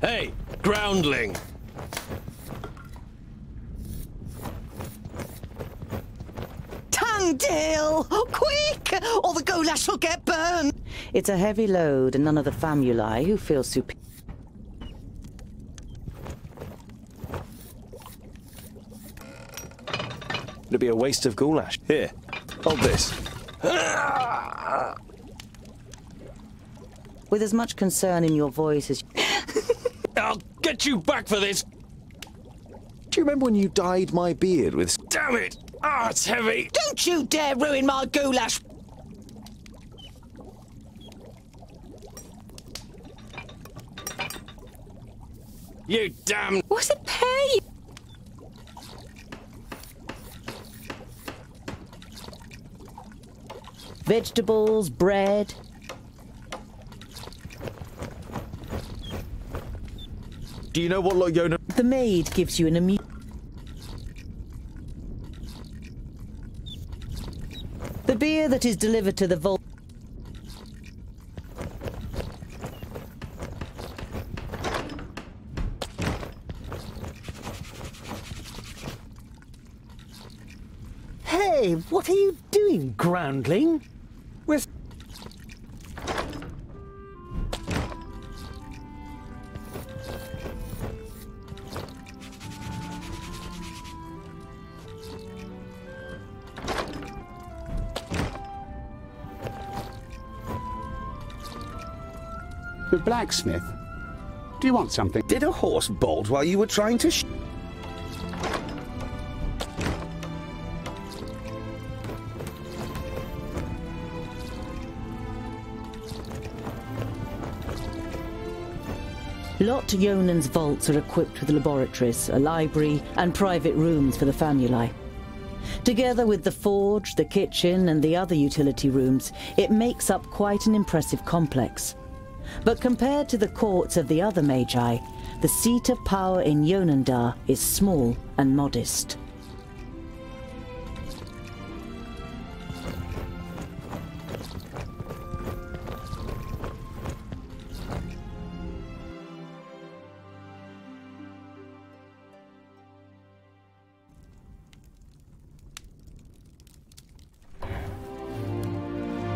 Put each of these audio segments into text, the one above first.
Hey, groundling! Tangdale! Quick! Or the goulash will get burned! It's a heavy load, and none of the famuli who feel superior. It'd be a waste of goulash. Here, hold this. With as much concern in your voice as... I'll get you back for this! Do you remember when you dyed my beard with... Damn it! Ah, it's heavy! Don't you dare ruin my goulash! You damn... What's it pay? Vegetables, bread... Do you know what Loyona... The maid gives you an immune... The beer that is delivered to the vault... Hey, what are you doing, groundling? With... The blacksmith? Do you want something? Did a horse bolt while you were trying to Lot Yonan's vaults are equipped with laboratories, a library, and private rooms for the famuli. Together with the forge, the kitchen, and the other utility rooms, it makes up quite an impressive complex. But compared to the courts of the other magi, the seat of power in Yonandar is small and modest.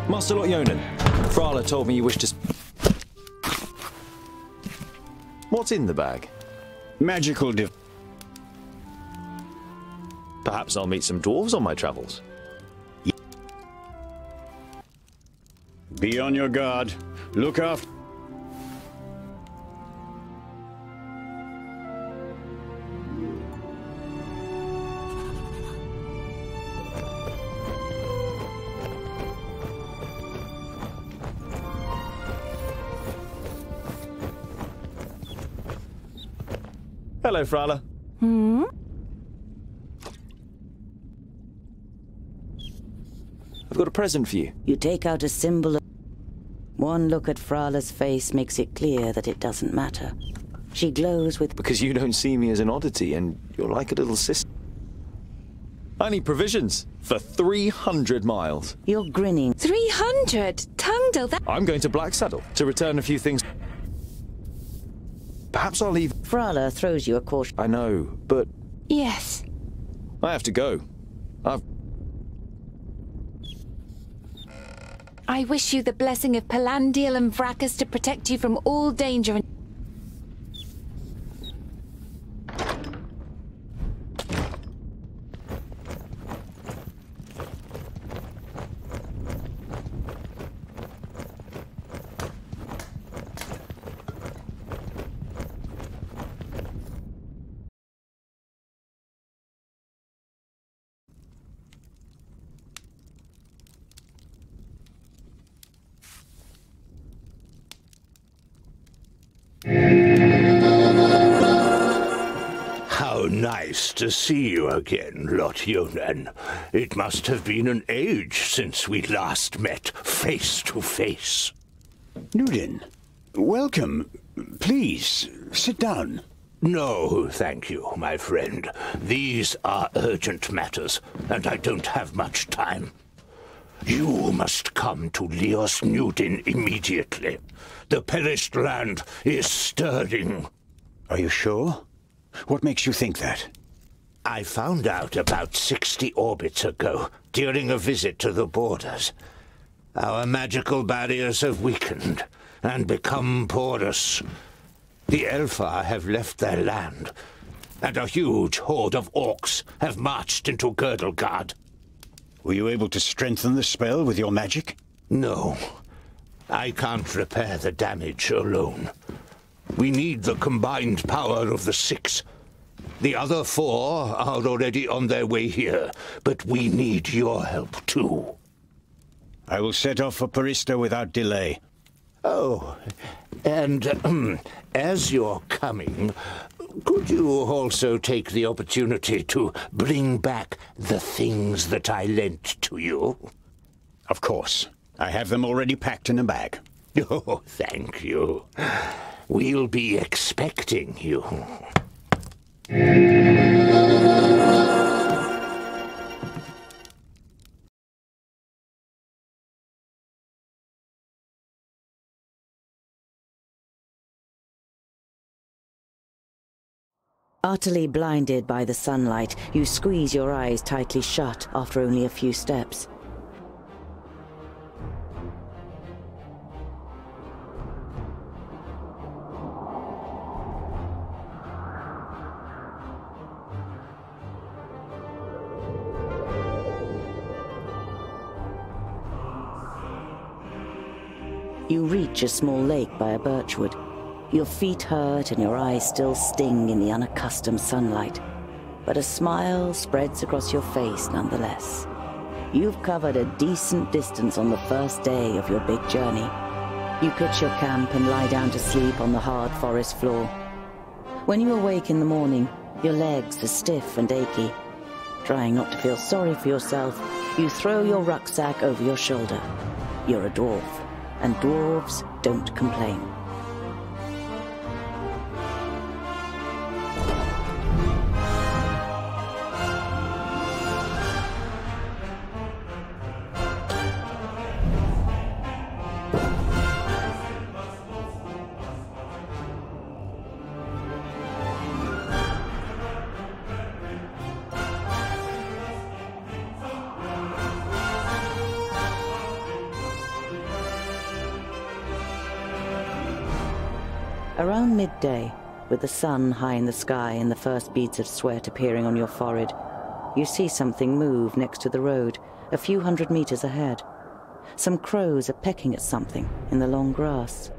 Master Lot Yonan, Frala told me you wish to... What's in the bag? Magical Perhaps I'll meet some dwarves on my travels. Be on your guard. Look after... Hello, Frala. I've got a present for you. You take out a symbol of... One look at Frala's face makes it clear that it doesn't matter. She glows with... Because you don't see me as an oddity, and you're like a little sister. I need provisions for 300 miles. You're grinning. 300? Tangdale, that... I'm going to Blacksaddle to return a few things. Perhaps I'll leave... Frala throws you a caution. I know, but... Yes. I have to go. I wish you the blessing of Palandial and Vracus to protect you from all danger and... How nice to see you again, Lot Yonan. It must have been an age since we last met face to face. Nudin, welcome. Please, sit down. No, thank you, my friend. These are urgent matters, and I don't have much time. You must come to Leos Nudin immediately. The perished land is stirring. Are you sure? What makes you think that? I found out about 60 orbits ago, during a visit to the borders. Our magical barriers have weakened and become porous. The Elfar have left their land, and a huge horde of orcs have marched into Girdlegard. Were you able to strengthen the spell with your magic? No. I can't repair the damage alone. We need the combined power of the 6. The other 4 are already on their way here, but we need your help too. I will set off for Parista without delay. Oh, and as you're coming, could you also take the opportunity to bring back the things that I lent to you? Of course. I have them already packed in a bag. Oh, thank you. We'll be expecting you. Utterly blinded by the sunlight, you squeeze your eyes tightly shut after only a few steps. You reach a small lake by a birchwood. Your feet hurt and your eyes still sting in the unaccustomed sunlight. But a smile spreads across your face nonetheless. You've covered a decent distance on the first day of your big journey. You pitch your camp and lie down to sleep on the hard forest floor. When you awake in the morning, your legs are stiff and achy. Trying not to feel sorry for yourself, you throw your rucksack over your shoulder. You're a dwarf, and dwarves don't complain. Around midday, with the sun high in the sky and the first beads of sweat appearing on your forehead, you see something move next to the road, a few hundred meters ahead. Some crows are pecking at something in the long grass.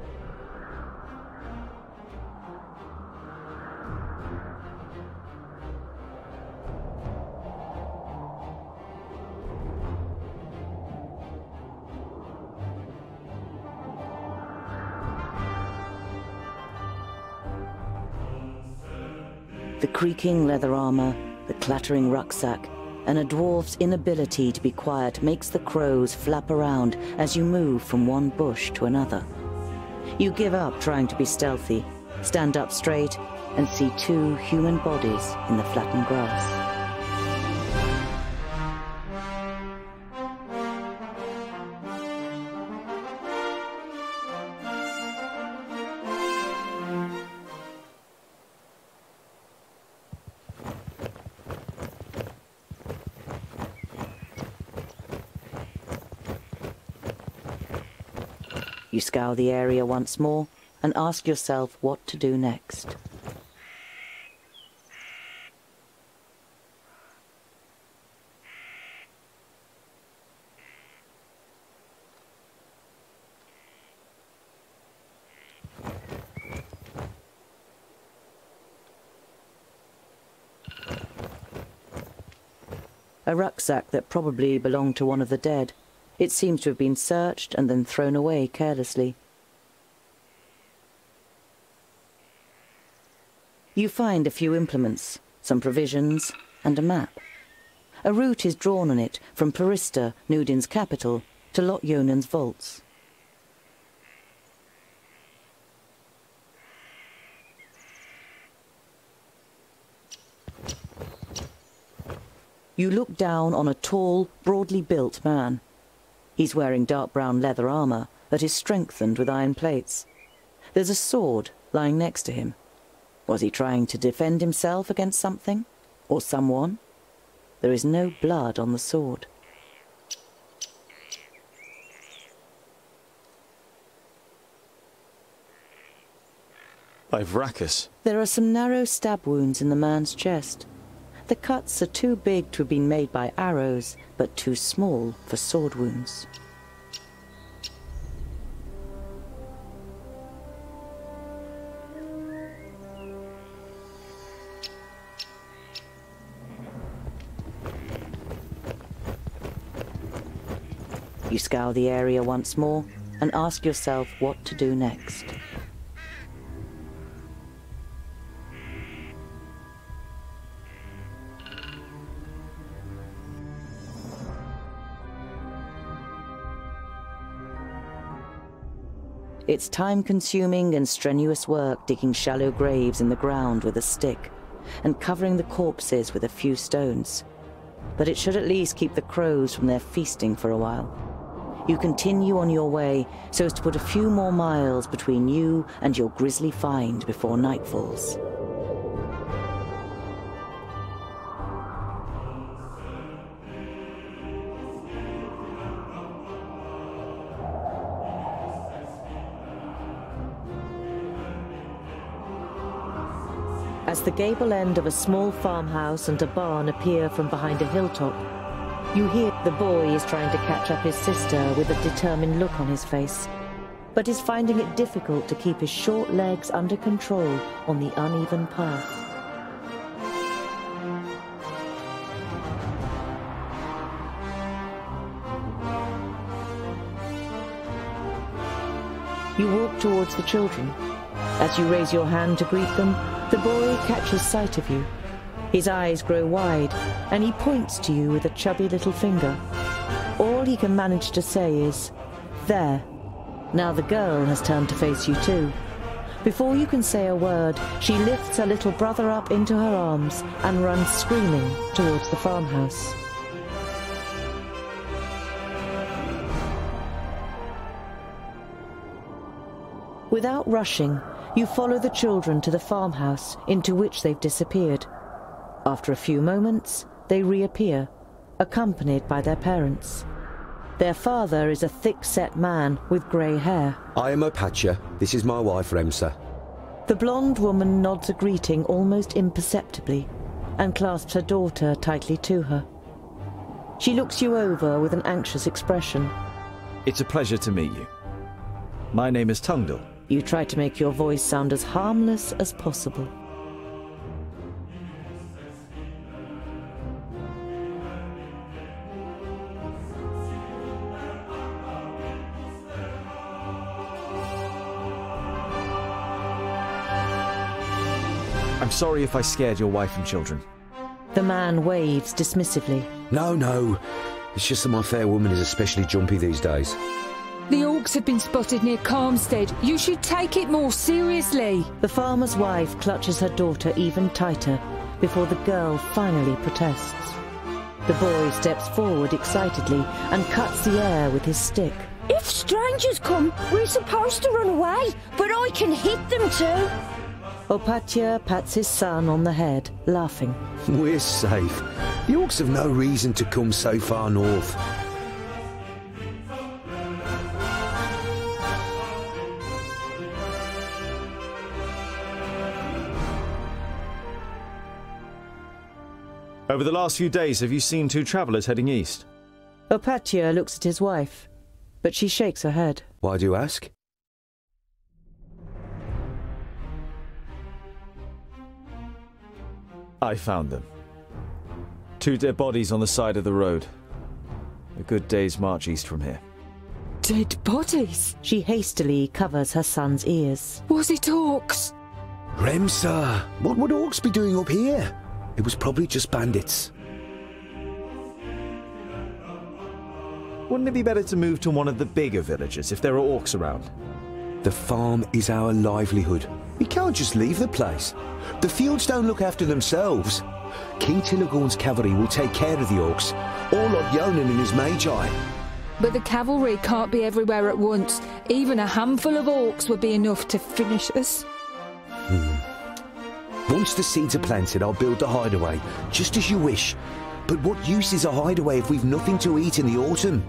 The creaking leather armor, the clattering rucksack, and a dwarf's inability to be quiet makes the crows flap around as you move from one bush to another. You give up trying to be stealthy, stand up straight, and see 2 human bodies in the flattened grass. You scour the area once more and ask yourself what to do next. A rucksack that probably belonged to one of the dead. It seems to have been searched and then thrown away carelessly. You find a few implements, some provisions, and a map. A route is drawn on it from Parista, Nudin's capital, to Lot-Yonan's vaults. You look down on a tall, broadly built man. He's wearing dark brown leather armor that is strengthened with iron plates. There's a sword lying next to him. Was he trying to defend himself against something? Or someone? There is no blood on the sword. By Vrachus. There are some narrow stab wounds in the man's chest. The cuts are too big to have been made by arrows, but too small for sword wounds. You scour the area once more and ask yourself what to do next. It's time-consuming and strenuous work digging shallow graves in the ground with a stick and covering the corpses with a few stones. But it should at least keep the crows from their feasting for a while. You continue on your way so as to put a few more miles between you and your grisly find before night falls. As the gable end of a small farmhouse and a barn appear from behind a hilltop, you hear the boy is trying to catch up his sister with a determined look on his face, but is finding it difficult to keep his short legs under control on the uneven path. You walk towards the children. As you raise your hand to greet them, the boy catches sight of you. His eyes grow wide, and he points to you with a chubby little finger. All he can manage to say is, "There." Now the girl has turned to face you too. Before you can say a word, she lifts her little brother up into her arms and runs screaming towards the farmhouse. Without rushing, you follow the children to the farmhouse into which they've disappeared. After a few moments, they reappear, accompanied by their parents. Their father is a thick-set man with grey hair. I am Opatia. This is my wife, Remsa. The blonde woman nods a greeting almost imperceptibly and clasps her daughter tightly to her. She looks you over with an anxious expression. It's a pleasure to meet you. My name is Tungdal. You try to make your voice sound as harmless as possible. I'm sorry if I scared your wife and children. The man waves dismissively. No. It's just that my fair woman is especially jumpy these days. The orcs have been spotted near Calmstead. You should take it more seriously. The farmer's wife clutches her daughter even tighter before the girl finally protests. The boy steps forward excitedly and cuts the air with his stick. If strangers come, we're supposed to run away, but I can hit them too. Opatia pats his son on the head, laughing. We're safe. The orcs have no reason to come so far north. Over the last few days, have you seen two travellers heading east? Opatia looks at his wife, but she shakes her head. Why do you ask? I found them. Two dead bodies on the side of the road. A good day's march east from here. Dead bodies? She hastily covers her son's ears. Was it orcs? Remsa, what would orcs be doing up here? It was probably just bandits. Wouldn't it be better to move to one of the bigger villages if there are orcs around? The farm is our livelihood. We can't just leave the place. The fields don't look after themselves. King Tilagorn's cavalry will take care of the orcs, or like Yonan and his magi. But the cavalry can't be everywhere at once. Even a handful of orcs would be enough to finish us. Once the seeds are planted, I'll build the hideaway, just as you wish. But what use is a hideaway if we've nothing to eat in the autumn?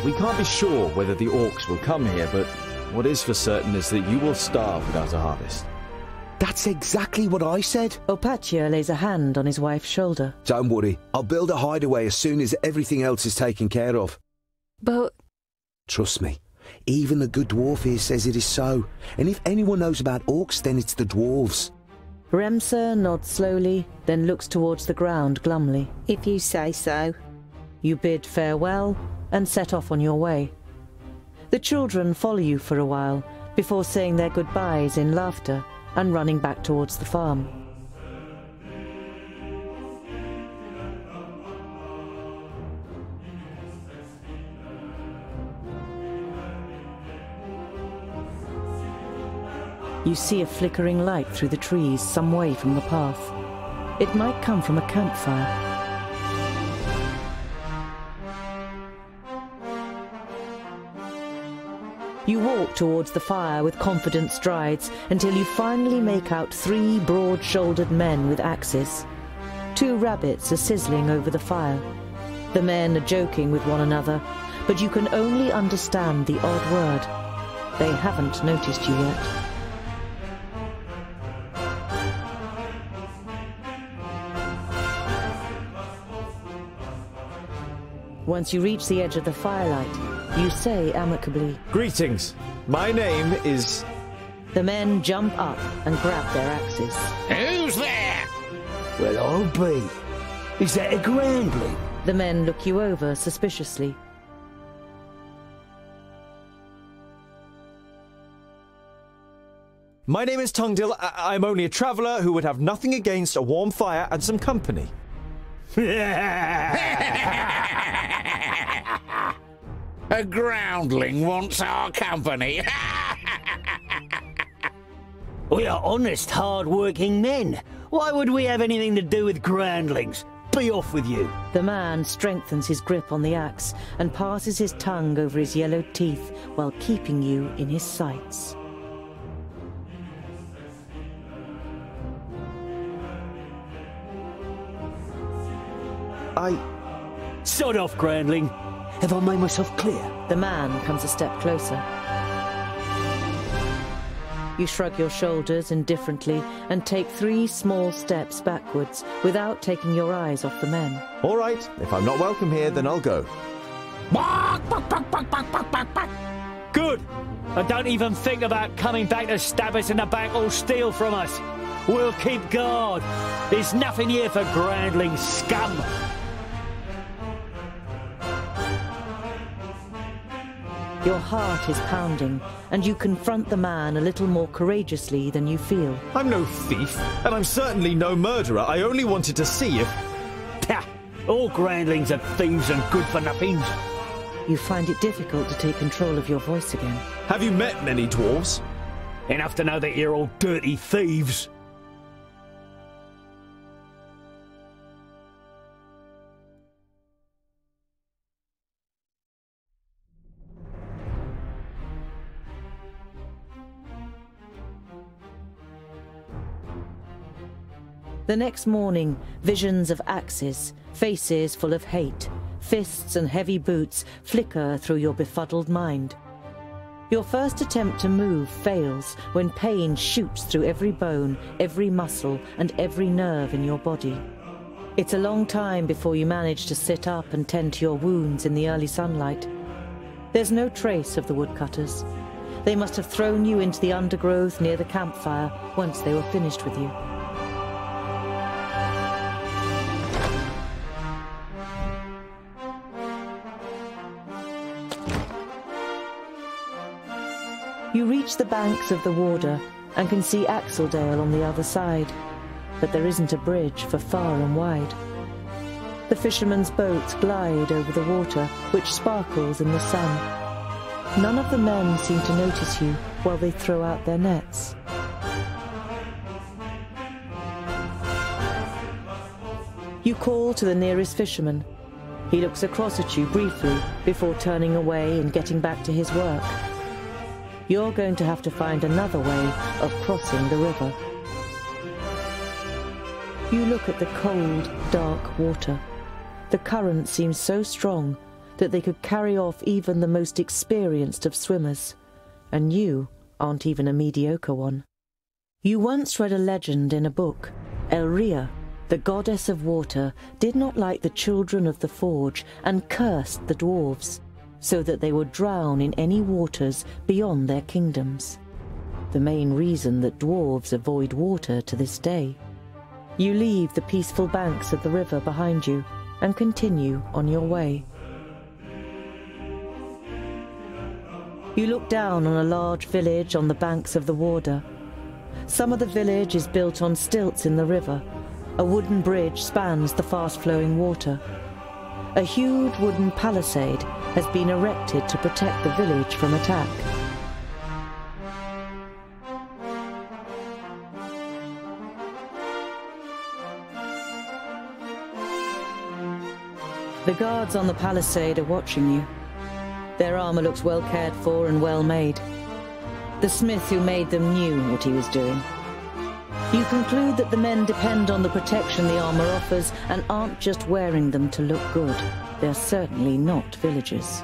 We can't be sure whether the orcs will come here, but what is for certain is that you will starve without a harvest. That's exactly what I said. Opatia lays a hand on his wife's shoulder. Don't worry, I'll build a hideaway as soon as everything else is taken care of. But... Trust me, even the good dwarf here says it is so. And if anyone knows about orcs, then it's the dwarves. Remsa nods slowly, then looks towards the ground glumly. If you say so. You bid farewell and set off on your way. The children follow you for a while before saying their goodbyes in laughter and running back towards the farm. You see a flickering light through the trees some way from the path. It might come from a campfire. You walk towards the fire with confident strides until you finally make out 3 broad-shouldered men with axes. 2 rabbits are sizzling over the fire. The men are joking with one another, but you can only understand the odd word. They haven't noticed you yet. Once you reach the edge of the firelight, you say amicably, "Greetings. My name is..." The men jump up and grab their axes. Who's there? Well, I'll be. Is that a groundling? The men look you over suspiciously. My name is Tungdil. I'm only a traveller who would have nothing against a warm fire and some company. A groundling wants our company. We are honest, hard-working men. Why would we have anything to do with groundlings? Be off with you. The man strengthens his grip on the axe and passes his tongue over his yellow teeth while keeping you in his sights. Sod off, groundling. Have I made myself clear? The man comes a step closer. You shrug your shoulders indifferently and take 3 small steps backwards without taking your eyes off the men. All right, if I'm not welcome here, then I'll go. Good. And don't even think about coming back to stab us in the back or steal from us. We'll keep guard. There's nothing here for groundling scum. Your heart is pounding, and you confront the man a little more courageously than you feel. I'm no thief, and I'm certainly no murderer. I only wanted to see if... Pah! All groundlings are thieves and good-for-nothings. You find it difficult to take control of your voice again. Have you met many dwarves? Enough to know that you're all dirty thieves. The next morning, visions of axes, faces full of hate, fists and heavy boots flicker through your befuddled mind. Your first attempt to move fails when pain shoots through every bone, every muscle, and every nerve in your body. It's a long time before you manage to sit up and tend to your wounds in the early sunlight. There's no trace of the woodcutters. They must have thrown you into the undergrowth near the campfire once they were finished with you. You reach the banks of the Warder and can see Axeldale on the other side, but there isn't a bridge for far and wide. The fishermen's boats glide over the water, which sparkles in the sun. None of the men seem to notice you while they throw out their nets. You call to the nearest fisherman. He looks across at you briefly before turning away and getting back to his work. You're going to have to find another way of crossing the river. You look at the cold, dark water. The current seems so strong that they could carry off even the most experienced of swimmers, and you aren't even a mediocre one. You once read a legend in a book. Elria, the goddess of water, did not like the children of the forge and cursed the dwarves, so that they would drown in any waters beyond their kingdoms. The main reason that dwarves avoid water to this day. You leave the peaceful banks of the river behind you and continue on your way. You look down on a large village on the banks of the Warder. Some of the village is built on stilts in the river. A wooden bridge spans the fast-flowing water. A huge wooden palisade has been erected to protect the village from attack. The guards on the palisade are watching you. Their armor looks well cared for and well made. The smith who made them knew what he was doing. You conclude that the men depend on the protection the armor offers and aren't just wearing them to look good. They're certainly not villagers.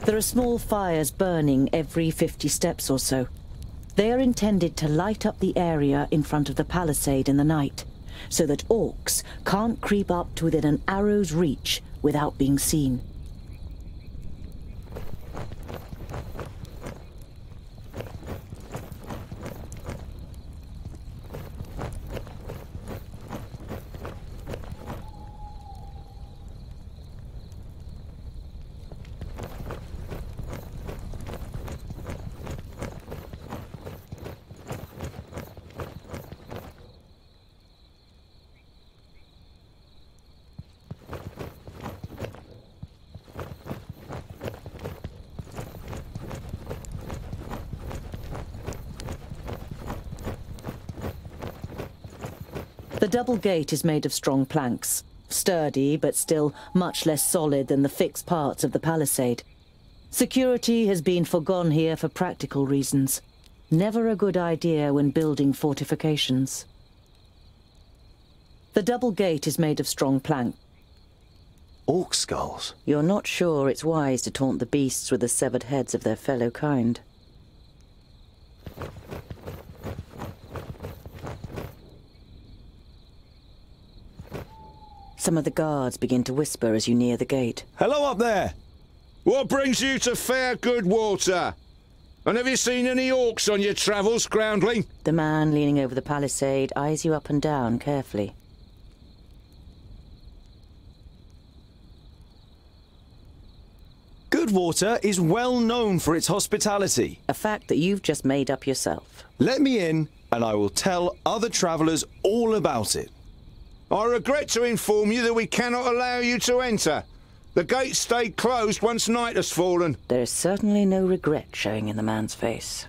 There are small fires burning every 50 steps or so. They are intended to light up the area in front of the palisade in the night, so that orcs can't creep up to within an arrow's reach without being seen. The double gate is made of strong planks, sturdy but still much less solid than the fixed parts of the palisade. Security has been forgone here for practical reasons. Never a good idea when building fortifications. The double gate is made of strong plank. Orc skulls? You're not sure it's wise to taunt the beasts with the severed heads of their fellow kind. Some of the guards begin to whisper as you near the gate. Hello up there! What brings you to fair good water? And have you seen any orcs on your travels, groundling? The man leaning over the palisade eyes you up and down carefully. Goodwater is well known for its hospitality. A fact that you've just made up yourself. Let me in, and I will tell other travellers all about it. I regret to inform you that we cannot allow you to enter. The gates stayed closed once night has fallen. There is certainly no regret showing in the man's face.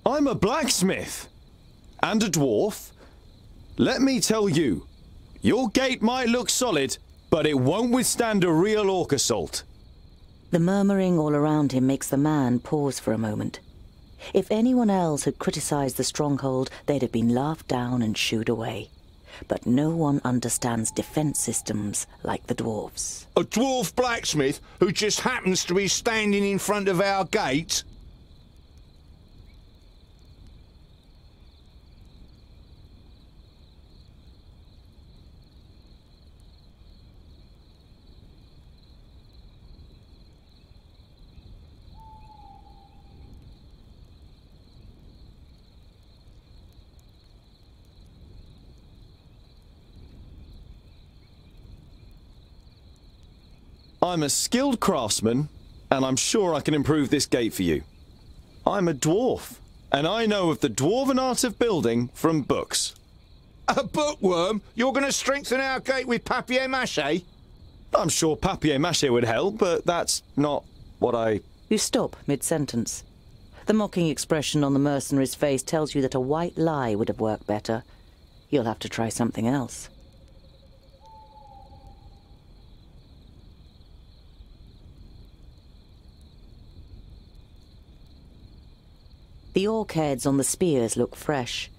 I'm a blacksmith and a dwarf. Let me tell you, your gate might look solid, but it won't withstand a real orc assault. The murmuring all around him makes the man pause for a moment. If anyone else had criticised the stronghold, they'd have been laughed down and shooed away. But no one understands defence systems like the dwarves. A dwarf blacksmith who just happens to be standing in front of our gate? I'm a skilled craftsman, and I'm sure I can improve this gate for you. I'm a dwarf, and I know of the dwarven art of building from books. A bookworm? You're going to strengthen our gate with papier-mâché? I'm sure papier-mâché would help, but that's not what I... You stop mid-sentence. The mocking expression on the mercenary's face tells you that a white lie would have worked better. You'll have to try something else. The orc heads on the spears look fresh,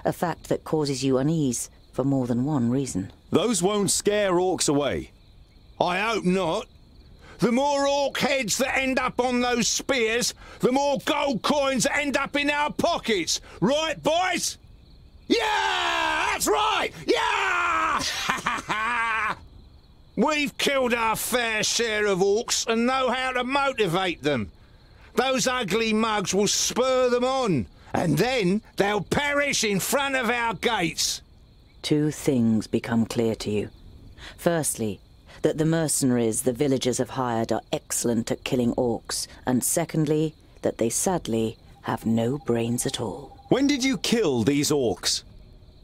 a fact that causes you unease for more than one reason. Those won't scare orcs away. I hope not. The more orc heads that end up on those spears, the more gold coins that end up in our pockets. Right, boys? Yeah! That's right! Yeah! We've killed our fair share of orcs and know how to motivate them. Those ugly mugs will spur them on, and then they'll perish in front of our gates. Two things become clear to you. Firstly, that the mercenaries the villagers have hired are excellent at killing orcs, and secondly, that they sadly have no brains at all. When did you kill these orcs?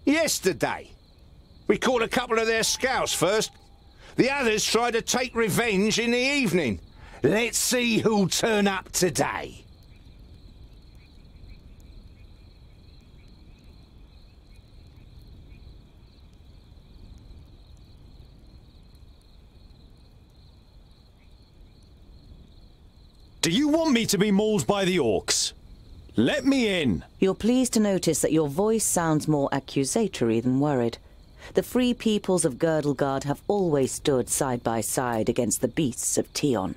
Yesterday. We caught a couple of their scouts first. The others tried to take revenge in the evening. Let's see who'll turn up today. Do you want me to be mauled by the orcs? Let me in. You're pleased to notice that your voice sounds more accusatory than worried. The free peoples of Girdlegard have always stood side by side against the beasts of Tion.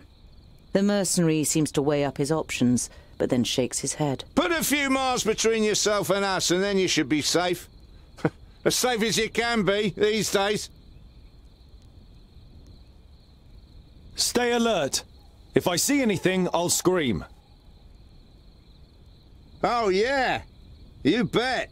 The mercenary seems to weigh up his options, but then shakes his head. Put a few miles between yourself and us, and then you should be safe. As safe as you can be these days. Stay alert. If I see anything, I'll scream. Oh, yeah. You bet.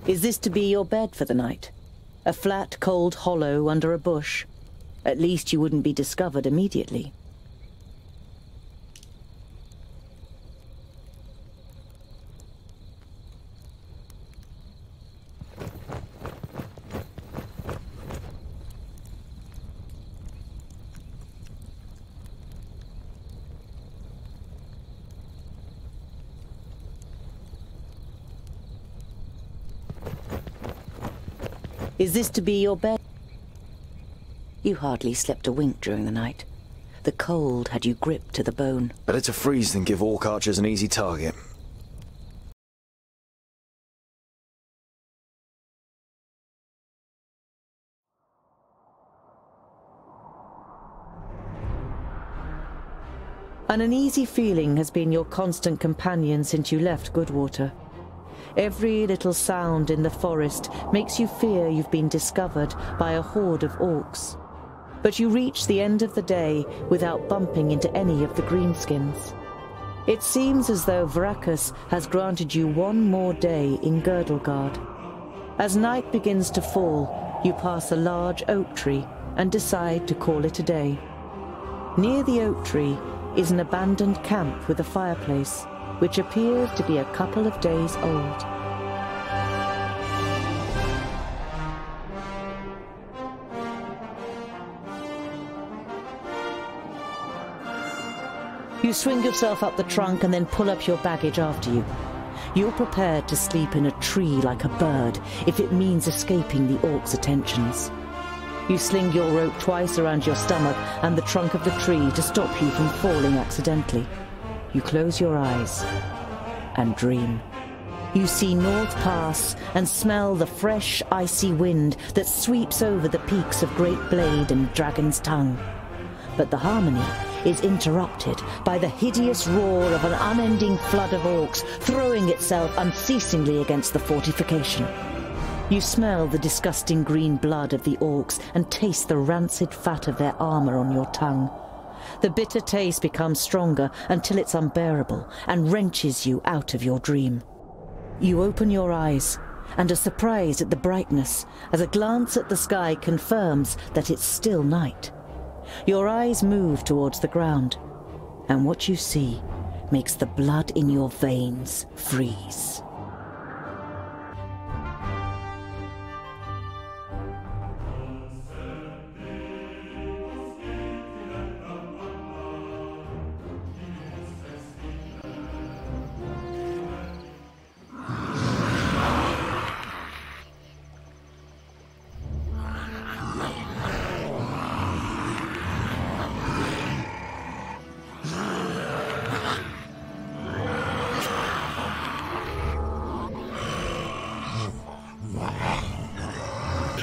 Is this to be your bed for the night? A flat, cold hollow under a bush? At least you wouldn't be discovered immediately. Is this to be your bed? You hardly slept a wink during the night. The cold had you gripped to the bone. Better to freeze than give orc archers an easy target. An uneasy feeling has been your constant companion since you left Goodwater. Every little sound in the forest makes you fear you've been discovered by a horde of orcs. But you reach the end of the day without bumping into any of the greenskins. It seems as though Vracus has granted you one more day in Girdlegard. As night begins to fall, You pass a large oak tree and decide to call it a day. Near the oak tree is an abandoned camp with a fireplace, which appears to be a couple of days old. You swing yourself up the trunk and then pull up your baggage after you. You're prepared to sleep in a tree like a bird if it means escaping the orcs' attentions. You sling your rope twice around your stomach and the trunk of the tree to stop you from falling accidentally. You close your eyes and dream. You see North Pass and smell the fresh, icy wind that sweeps over the peaks of Great Blade and Dragon's Tongue. But the harmony is interrupted by the hideous roar of an unending flood of orcs throwing itself unceasingly against the fortification. You smell the disgusting green blood of the orcs and taste the rancid fat of their armor on your tongue. The bitter taste becomes stronger until it's unbearable and wrenches you out of your dream. You open your eyes and are surprised at the brightness as a glance at the sky confirms that it's still night. Your eyes move towards the ground, and what you see makes the blood in your veins freeze.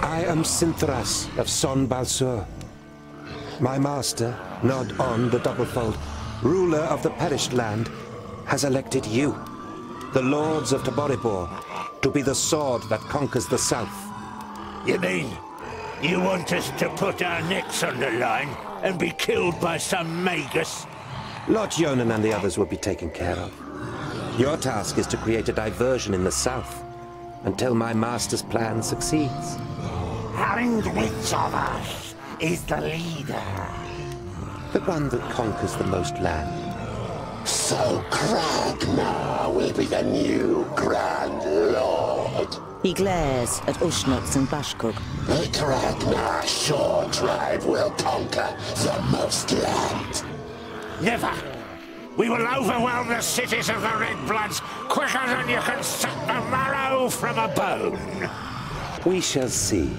I am Sinthras of Son Balsur. My master, Nod On the Doublefold, ruler of the perished land, has elected you, the lords of Taboribor, to be the sword that conquers the south. You mean you want us to put our necks on the line and be killed by some magus? Lord Yonan and the others will be taken care of. Your task is to create a diversion in the south until my master's plan succeeds. And which of us is the leader? The one that conquers the most land. So Kragnar will be the new Grand Lord. He glares at Ushnots and Bashkug. The Kragnar Shore Tribe will conquer the most land. Never! We will overwhelm the cities of the Red Bloods quicker than you can suck the marrow from a bone. We shall see.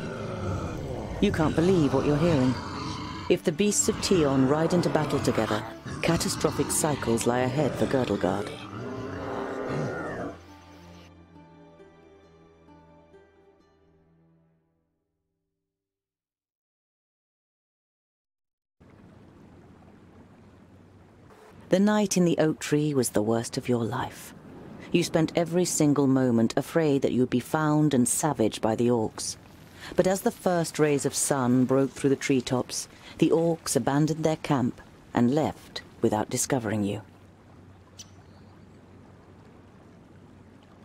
You can't believe what you're hearing. If the beasts of Tion ride into battle together, catastrophic cycles lie ahead for Girdlegard. The night in the oak tree was the worst of your life. You spent every single moment afraid that you'd be found and savaged by the orcs. But as the first rays of sun broke through the treetops, the orcs abandoned their camp and left without discovering you.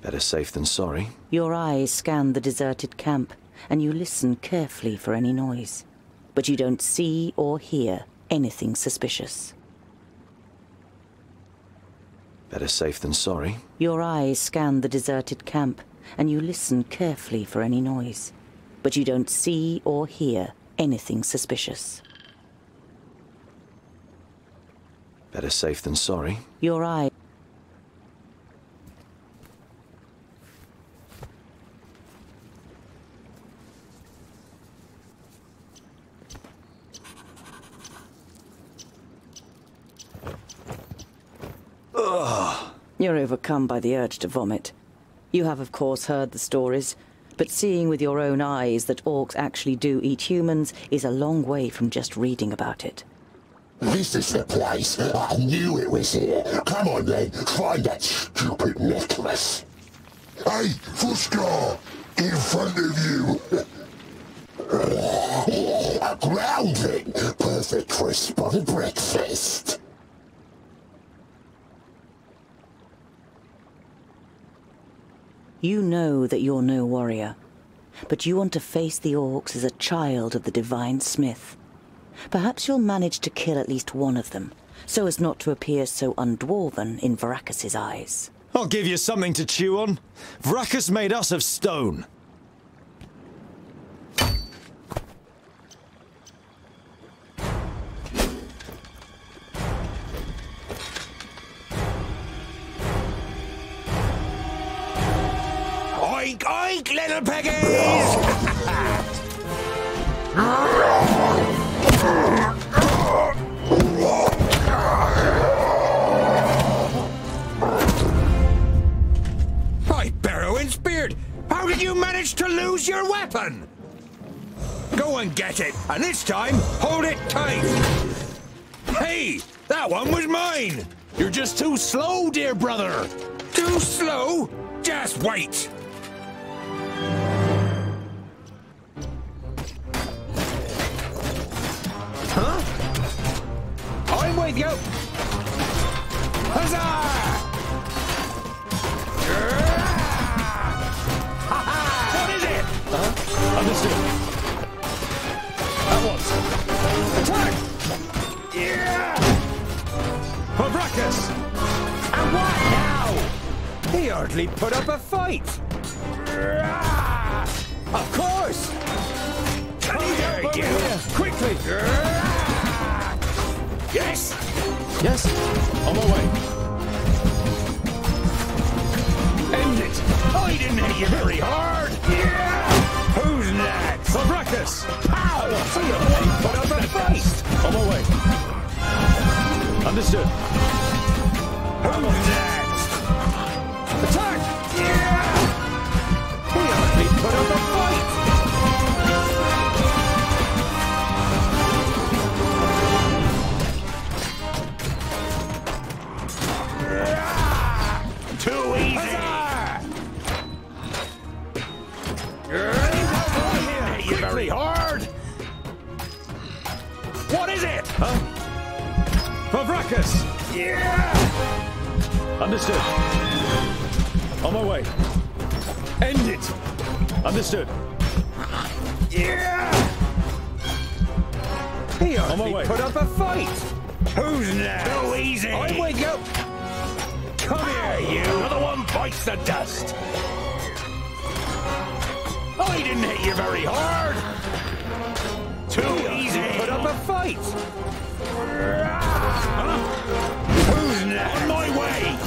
Better safe than sorry. Your eyes scan the deserted camp, and you listen carefully for any noise. But you don't see or hear anything suspicious. Better safe than sorry. Your eyes scan the deserted camp, and you listen carefully for any noise. But you don't see or hear anything suspicious. Better safe than sorry. Your eye. Ugh. You're overcome by the urge to vomit. You have, of course, heard the stories, but seeing with your own eyes that orcs actually do eat humans is a long way from just reading about it. This is the place. I knew it was here. Come on then, find that stupid necklace. Hey, Fuskar! In front of you! A groundling! Perfect for a spotted breakfast. You know that you're no warrior. But you want to face the orcs as a child of the Divine Smith. Perhaps you'll manage to kill at least one of them, so as not to appear so undwarven in Varacus's eyes. I'll give you something to chew on. Varacus made us of stone. Oink, oink, little piggies! By Barrowin's beard! How did you manage to lose your weapon? Go and get it, and this time, hold it tight! Hey, that one was mine! You're just too slow, dear brother! Too slow? Just wait! Huh? I'm with you! Huzzah! What is it? Understood. At once. Attack! Yeah! For Varacus! And what now? He hardly put up a fight! Of course! Come here, you! Quickly! Yes? Yes? On my way. End it! I didn't hit you very hard! Yeah! Who's next? For Varacus! Pow! So you won't put up a fight! On my way. Understood. Who's next? Attack! Yeah! We hardly put up a fight! Too easy! Hit you very hard! What is it? Huh? For Varacus! Yeah! Understood. On my way. End it. Understood. Yeah! He On my way. put up a fight! Who's next? Too easy! I'm with you! Come here, you! Another one bites the dust! I didn't hit you very hard! Too easy! Put up a fight! Huh? Who's next? On my way!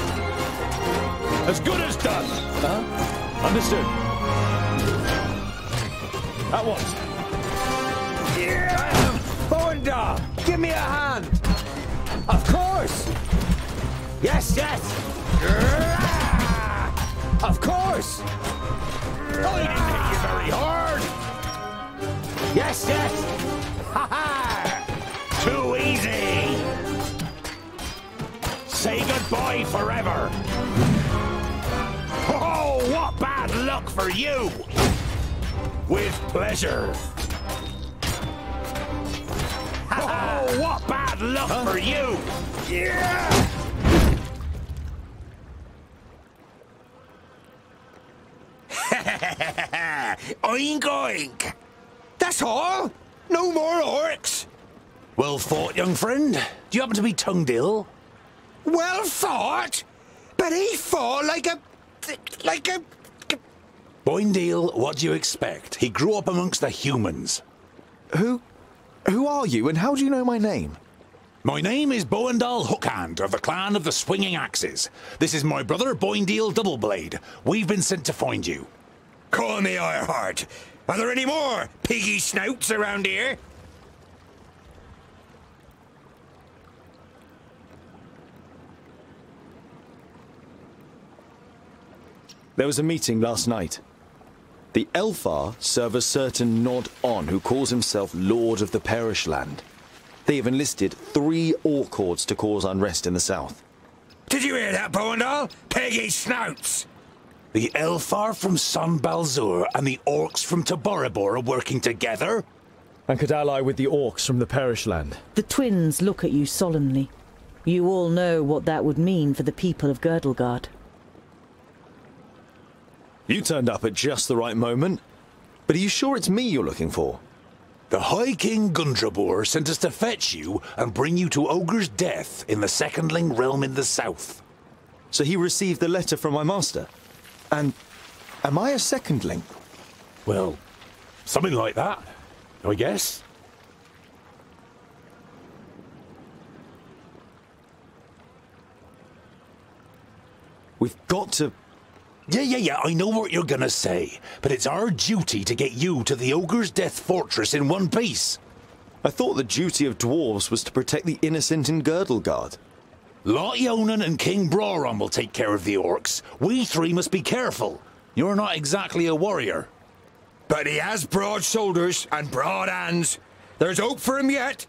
As good as done! Huh? Understood. At once. Yeah! Bonda! Give me a hand! Of course! Yes, yes! Of course! I didn't hit you very hard! Yes, yes! Ha ha! Too easy! Say goodbye forever! Oh, what bad luck for you! With pleasure! Oh, what bad luck for you! Yeah! Oink oink! That's all? No more orcs? Well fought, young friend. Do you happen to be tongued ill? Well fought? But he fought like a... Boindale, what do you expect? He grew up amongst the humans. Who are you, and how do you know my name? My name is Boindal Hookhand, of the clan of the Swinging Axes. This is my brother, Boindale Doubleblade. We've been sent to find you. Call me Ironheart. Are there any more piggy snouts around here? There was a meeting last night. The Elfar serve a certain Nod On who calls himself Lord of the Perish Land. They have enlisted 3 orc hordes to cause unrest in the south. Did you hear that, Boindal? Piggy snouts! The Elfar from San Balzur and the orcs from Taboribor are working together? And could ally with the orcs from the Perish Land. The twins look at you solemnly. You all know what that would mean for the people of Girdlegard. You turned up at just the right moment. But are you sure it's me you're looking for? The High King Gundrabur sent us to fetch you and bring you to Ogre's Death in the Secondling realm in the south. So he received the letter from my master? And am I a secondling? Well, something like that, I guess. We've got to... Yeah, I know what you're gonna say, but it's our duty to get you to the Ogre's Death Fortress in one piece. I thought the duty of dwarves was to protect the innocent in Girdleguard. Lot Yonan and King Brawron will take care of the orcs. We three must be careful. You're not exactly a warrior. But he has broad shoulders and broad hands. There's hope for him yet.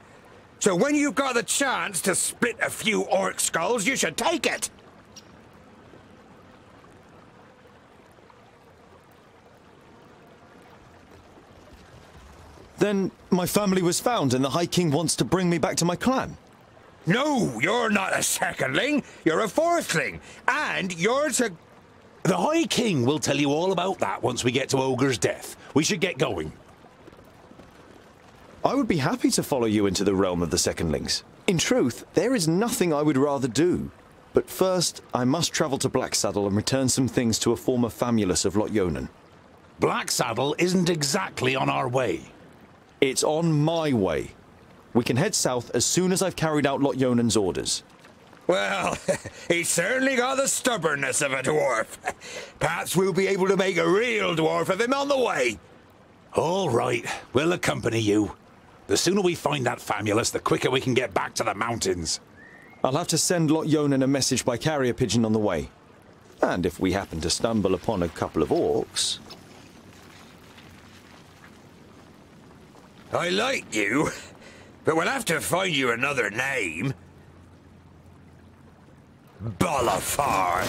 So when you've got the chance to split a few orc skulls, you should take it. Then my family was found and the High King wants to bring me back to my clan. No, you're not a secondling. You're a fourthling. And you're to... The High King will tell you all about that once we get to Ogre's Death. We should get going. I would be happy to follow you into the realm of the secondlings. In truth, there is nothing I would rather do. But first, I must travel to Blacksaddle and return some things to a former famulus of Lot Yonan. Blacksaddle isn't exactly on our way. It's on my way. We can head south as soon as I've carried out Lot Yonan's orders. Well, he's certainly got the stubbornness of a dwarf. Perhaps we'll be able to make a real dwarf of him on the way. All right, we'll accompany you. The sooner we find that famulus, the quicker we can get back to the mountains. I'll have to send Lot Yonan a message by carrier pigeon on the way. And if we happen to stumble upon a couple of orcs... I like you, but we'll have to find you another name. Bolafar.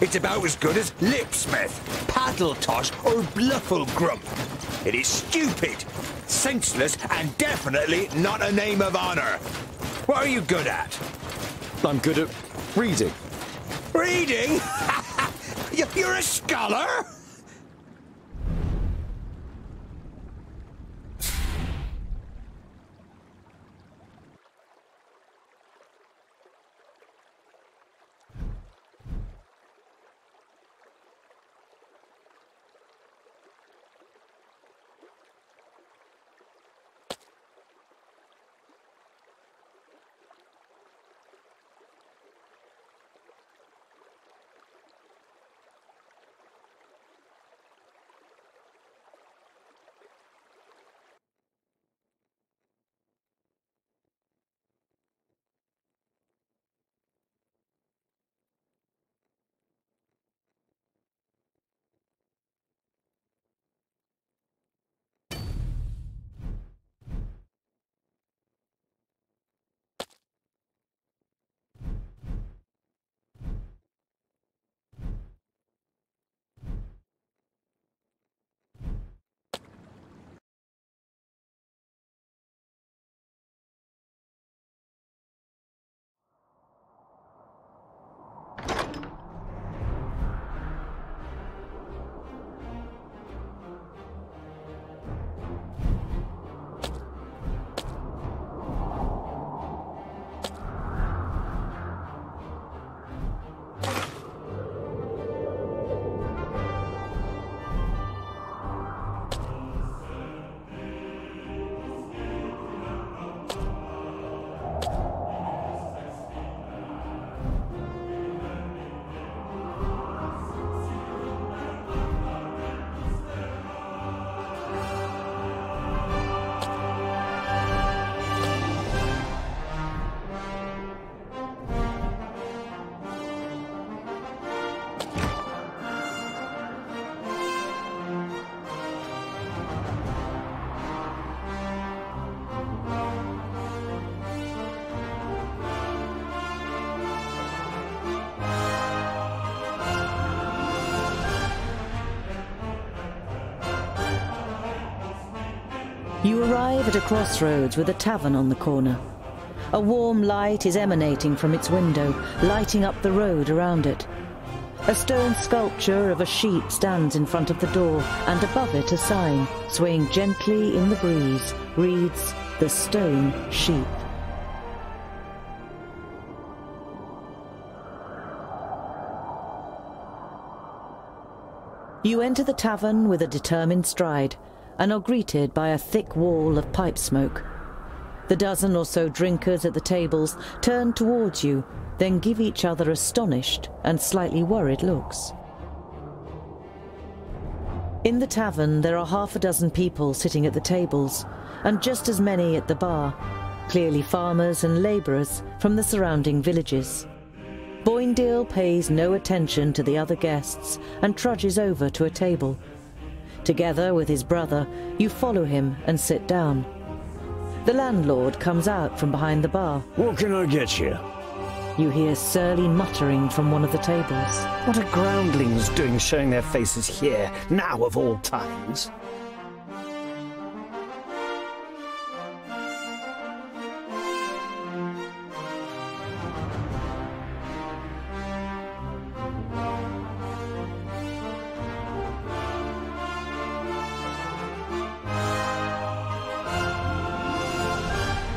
It's about as good as Lipsmith, Paddletosh, or Blufflegrump. It is stupid, senseless, and definitely not a name of honor. What are you good at? I'm good at reading. Reading? You're a scholar? You arrive at a crossroads with a tavern on the corner. A warm light is emanating from its window, lighting up the road around it. A stone sculpture of a sheep stands in front of the door, and above it a sign, swaying gently in the breeze, reads, "The Stone Sheep." You enter the tavern with a determined stride, and are greeted by a thick wall of pipe smoke. The dozen or so drinkers at the tables turn towards you, then give each other astonished and slightly worried looks. In the tavern there are half a dozen people sitting at the tables, and just as many at the bar, clearly farmers and labourers from the surrounding villages. Boindale pays no attention to the other guests and trudges over to a table. Together with his brother, you follow him and sit down. The landlord comes out from behind the bar. What can I get you? You hear surly muttering from one of the tables. What are groundlings doing showing their faces here, now of all times?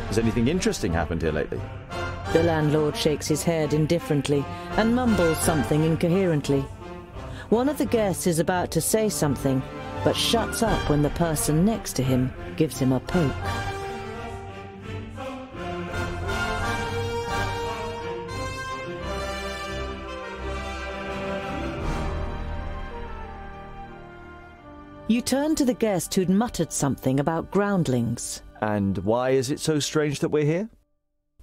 Has anything interesting happened here lately? The landlord shakes his head indifferently and mumbles something incoherently. One of the guests is about to say something, but shuts up when the person next to him gives him a poke. You turn to the guest who'd muttered something about groundlings. And why is it so strange that we're here?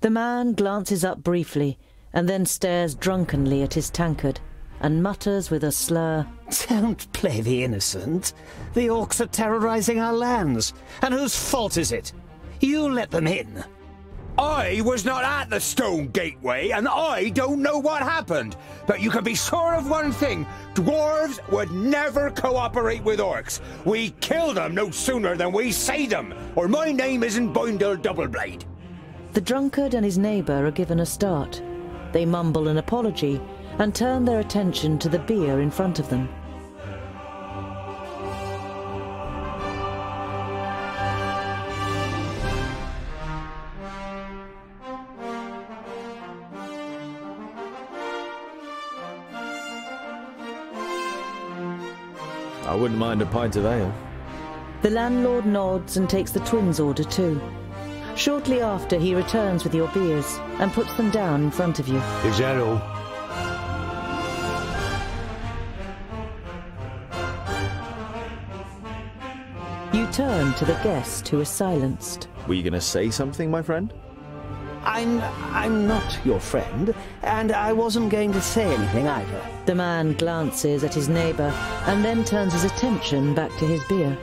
The man glances up briefly, and then stares drunkenly at his tankard, and mutters with a slur, "Don't play the innocent. The orcs are terrorising our lands. And whose fault is it? You let them in." I was not at the stone gateway, and I don't know what happened. But you can be sure of one thing. Dwarves would never cooperate with orcs. We kill them no sooner than we say them, or my name isn't Boindale Doubleblade. The drunkard and his neighbour are given a start. They mumble an apology and turn their attention to the beer in front of them. I wouldn't mind a pint of ale. The landlord nods and takes the twins' order too. Shortly after, he returns with your beers and puts them down in front of you. Is that all? You turn to the guest who is silenced. Were you going to say something, my friend? I'm not your friend, and I wasn't going to say anything either. The man glances at his neighbour and then turns his attention back to his beer.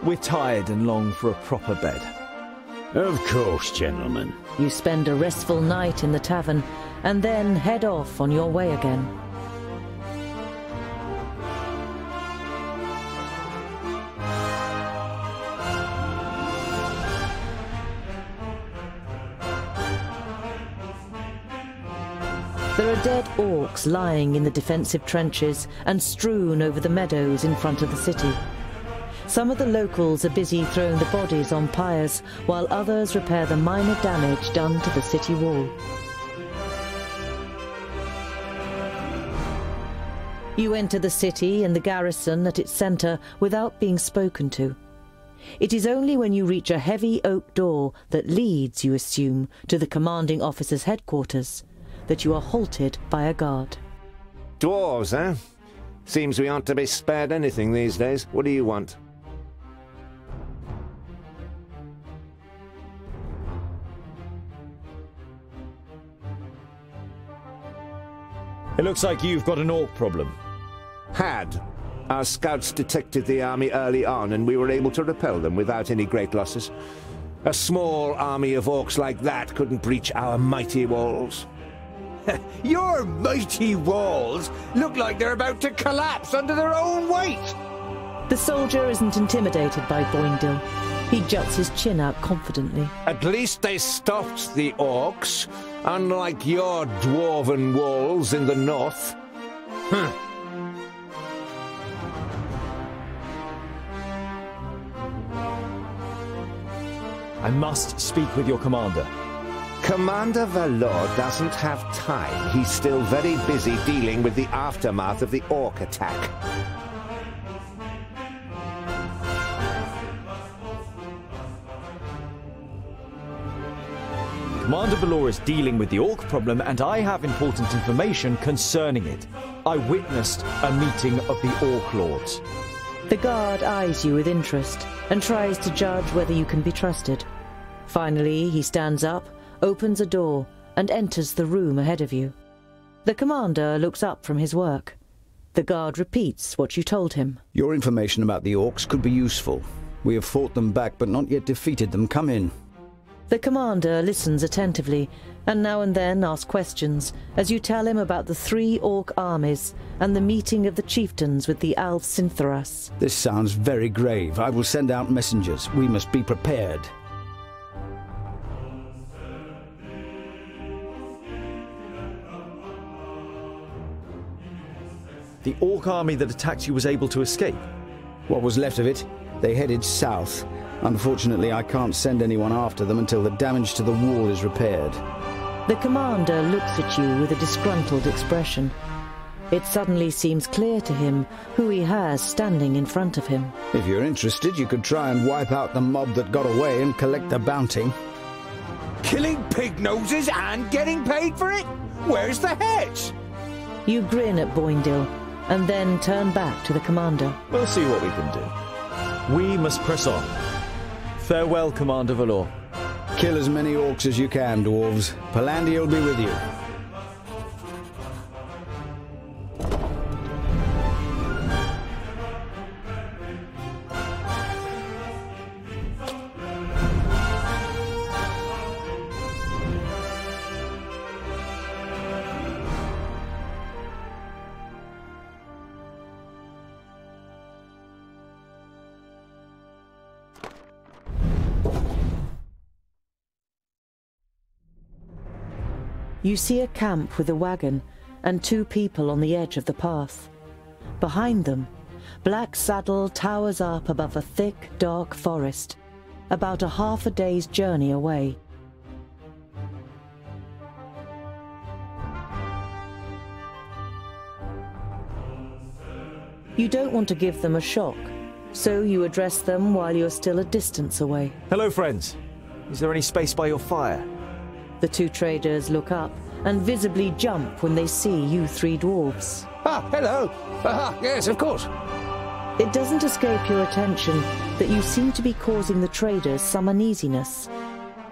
We're tired and long for a proper bed. Of course, gentlemen. You spend a restful night in the tavern and then head off on your way again. There are dead orcs lying in the defensive trenches and strewn over the meadows in front of the city. Some of the locals are busy throwing the bodies on pyres, while others repair the minor damage done to the city wall. You enter the city and the garrison at its centre without being spoken to. It is only when you reach a heavy oak door that leads, you assume, to the commanding officer's headquarters, that you are halted by a guard. Dwarves, eh? Seems we aren't to be spared anything these days. What do you want? It looks like you've got an orc problem. Had. Our scouts detected the army early on, and we were able to repel them without any great losses. A small army of orcs like that couldn't breach our mighty walls. Your mighty walls look like they're about to collapse under their own weight! The soldier isn't intimidated by Boindil. He juts his chin out confidently. At least they stopped the orcs, unlike your dwarven walls in the north. I must speak with your commander. Commander Valor doesn't have time. He's still very busy dealing with the aftermath of the orc attack. Commander Valor is dealing with the orc problem, and I have important information concerning it. I witnessed a meeting of the orc lords. The guard eyes you with interest and tries to judge whether you can be trusted. Finally, he stands up, opens a door, and enters the room ahead of you. The commander looks up from his work. The guard repeats what you told him. Your information about the orcs could be useful. We have fought them back, but not yet defeated them. Come in. The commander listens attentively, and now and then asks questions, as you tell him about the 3 orc armies and the meeting of the chieftains with the Alf-Sintharas. This sounds very grave. I will send out messengers. We must be prepared. The orc army that attacked you was able to escape? What was left of it? They headed south. Unfortunately, I can't send anyone after them until the damage to the wall is repaired. The commander looks at you with a disgruntled expression. It suddenly seems clear to him who he has standing in front of him. If you're interested, you could try and wipe out the mob that got away and collect the bounty. Killing pig noses and getting paid for it? Where's the heads? You grin at Boindil, and then turn back to the commander. We'll see what we can do. We must press on. Farewell, Commander Valor. Kill as many orcs as you can, dwarves. Palandir will be with you. You see a camp with a wagon and 2 people on the edge of the path. Behind them, Black Saddle towers up above a thick, dark forest, about a half a day's journey away. You don't want to give them a shock, so you address them while you're still a distance away. Hello, friends. Is there any space by your fire? The 2 traders look up and visibly jump when they see you 3 dwarves. Ah, hello. Yes, of course. It doesn't escape your attention that you seem to be causing the traders some uneasiness,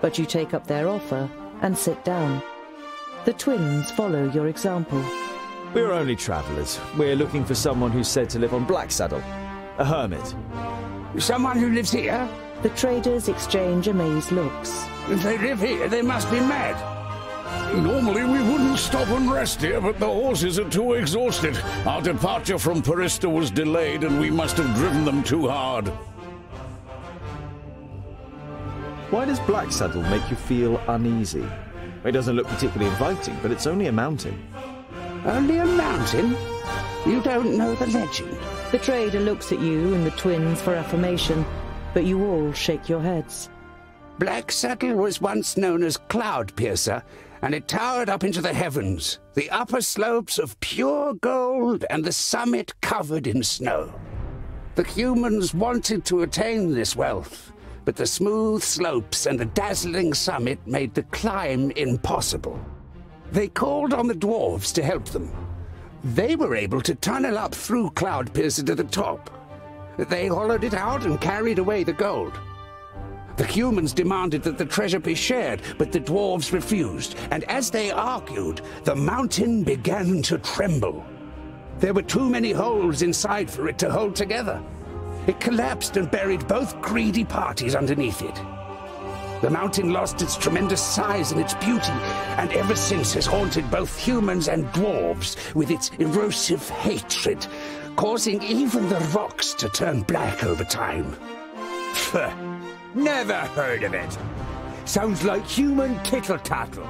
but you take up their offer and sit down. The twins follow your example. We're only travellers. We're looking for someone who's said to live on Black Saddle. A hermit. Someone who lives here? The traders exchange amazed looks. If they live here, they must be mad. Normally we wouldn't stop and rest here, but the horses are too exhausted. Our departure from Parista was delayed, and we must have driven them too hard. Why does Black Saddle make you feel uneasy? It doesn't look particularly inviting, but it's only a mountain. Only a mountain? You don't know the legend? The trader looks at you and the twins for affirmation, but you all shake your heads. Black Saddle was once known as Cloud Piercer, and it towered up into the heavens, the upper slopes of pure gold and the summit covered in snow. The humans wanted to attain this wealth, but the smooth slopes and the dazzling summit made the climb impossible. They called on the dwarves to help them. They were able to tunnel up through Cloudpiercer to the top. They hollowed it out and carried away the gold. The humans demanded that the treasure be shared, but the dwarves refused, and as they argued, the mountain began to tremble. There were too many holes inside for it to hold together. It collapsed and buried both greedy parties underneath it. The mountain lost its tremendous size and its beauty, and ever since has haunted both humans and dwarves with its erosive hatred, causing even the rocks to turn black over time. Pfft, never heard of it. Sounds like human tittle-tattle.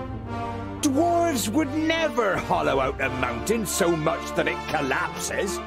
Dwarves would never hollow out a mountain so much that it collapses.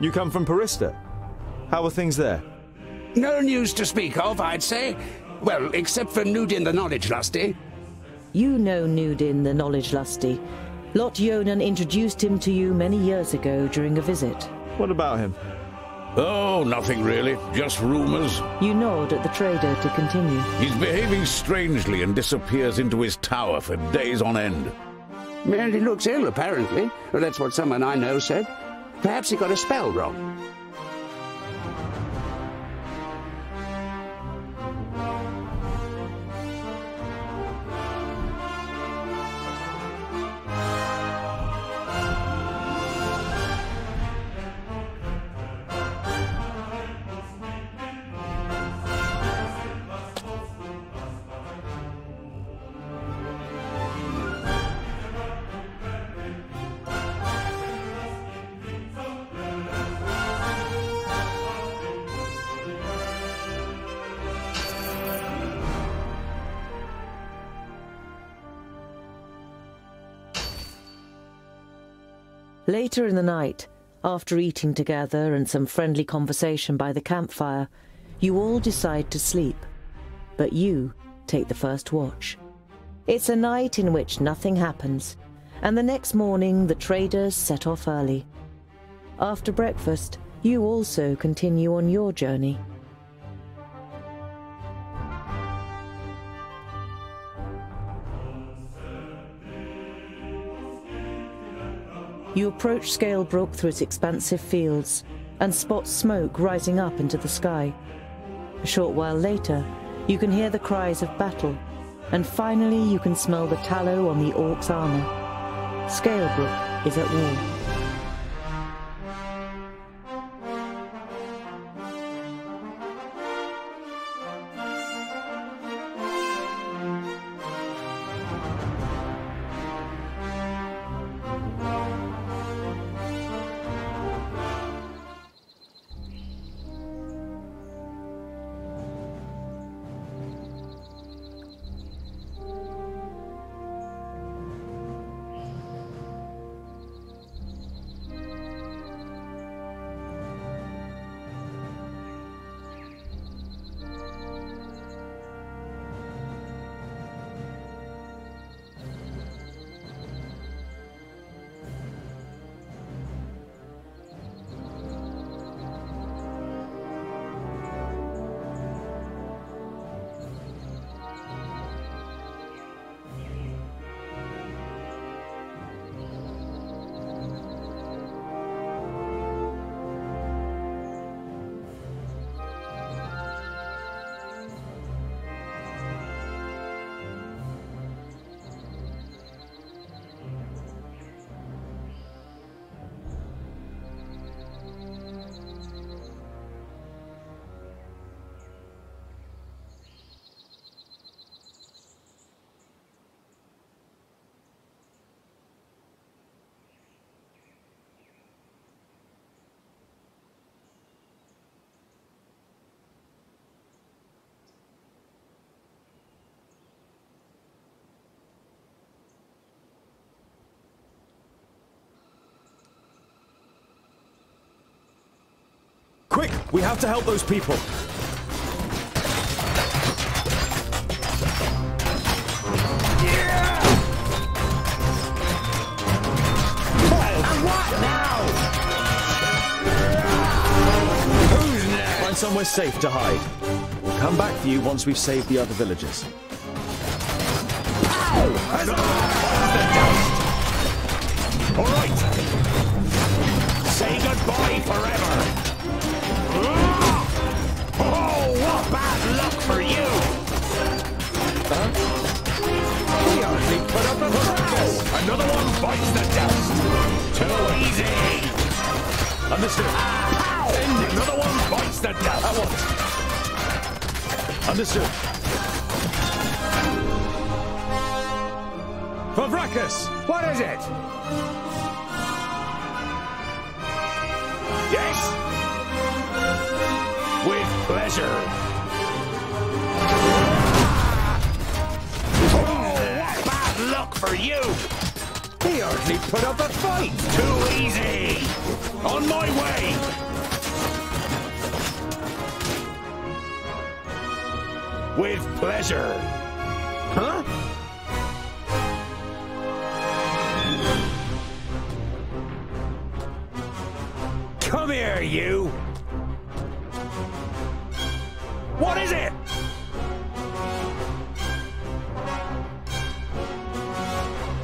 You come from Parista? How are things there? No news to speak of, I'd say. Well, except for Nudin the Knowledge Lusty. You know Nudin the Knowledge Lusty. Lot Yonan introduced him to you many years ago during a visit. What about him? Oh, nothing really. Just rumors. You nod at the trader to continue. He's behaving strangely and disappears into his tower for days on end. Well, he looks ill, apparently. Well, that's what someone I know said. Perhaps he got a spell wrong. Later in the night, after eating together and some friendly conversation by the campfire, you all decide to sleep. But you take the first watch. It's a night in which nothing happens, and the next morning the traders set off early. After breakfast, you also continue on your journey. You approach Scalebrook through its expansive fields and spot smoke rising up into the sky. A short while later, you can hear the cries of battle, and finally you can smell the tallow on the orc's armor. Scalebrook is at war. We have to help those people. Find somewhere safe to hide. We'll come back for you once we've saved the other villagers. All right. Say goodbye forever. Oh, what bad luck for you! We hardly put up a fight. Another one bites the dust. Too easy. Understood. Another one bites the dust. At once. Understood. For Vracus! What is it? Yes? With pleasure. Oh, what bad luck for you! He hardly put up a fight. Too easy. On my way. With pleasure. Huh? Come here, you! What is it?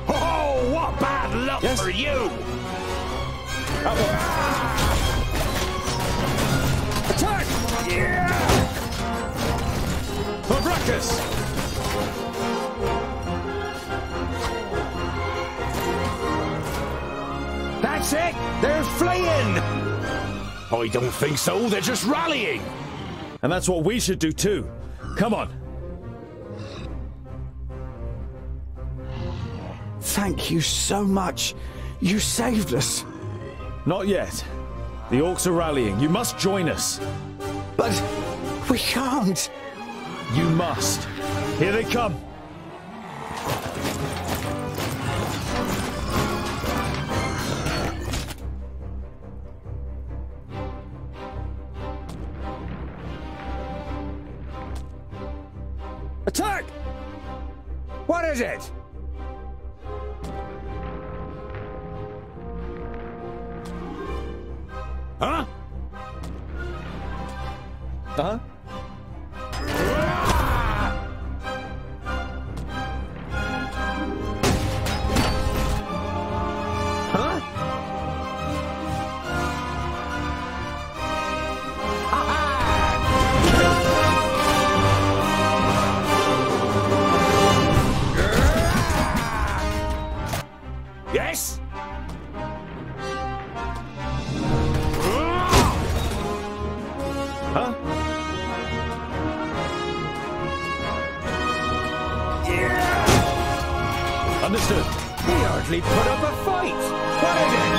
Oh, what bad luck for you! Attack! Yeah! For Vracus! That's it! They're fleeing! I don't think so, they're just rallying! And that's what we should do too. Come on. Thank you so much. You saved us. Not yet. The orcs are rallying. You must join us. But we can't. You must. Here they come. Attack! What is it? Huh? Huh? Yes? Huh? Yeah! Understood. He hardly put up a fight. What is it?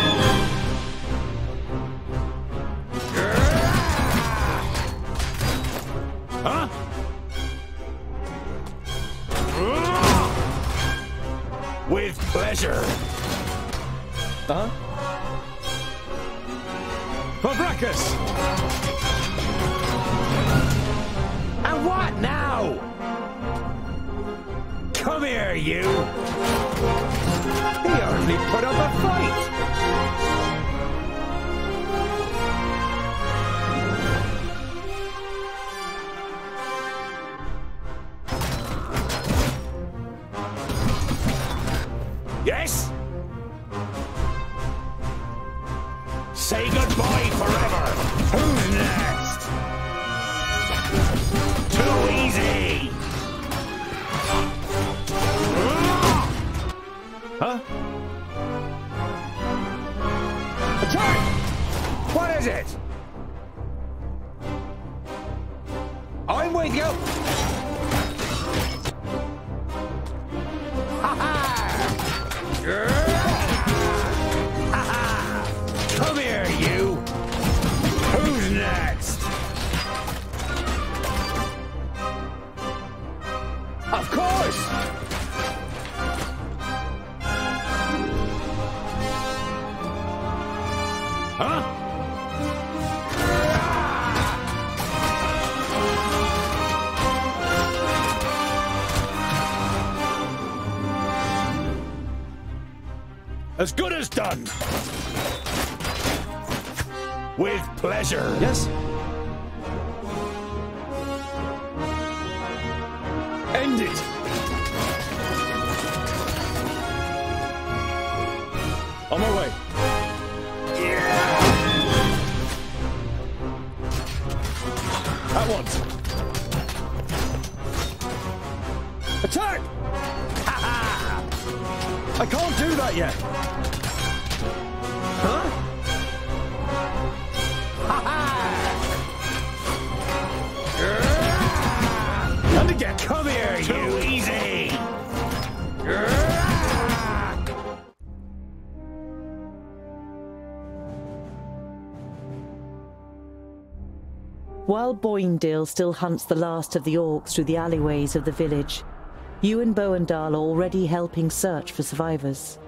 Huh? With pleasure. Huh? For Vracus! And what now? Come here, you! He hardly put up a fight. Yes? Say goodbye forever! Who's next? Too easy! Huh? Attack! What is it? I'm with you! Come here, you! Who's next? Of course! Huh? As good as done. With pleasure. Yes? End it. On my way. At once. Attack! I can't do that yet. Huh? And again. Come here, you. Easy. While Boindale still hunts the last of the orcs through the alleyways of the village, you and Boandal are already helping search for survivors.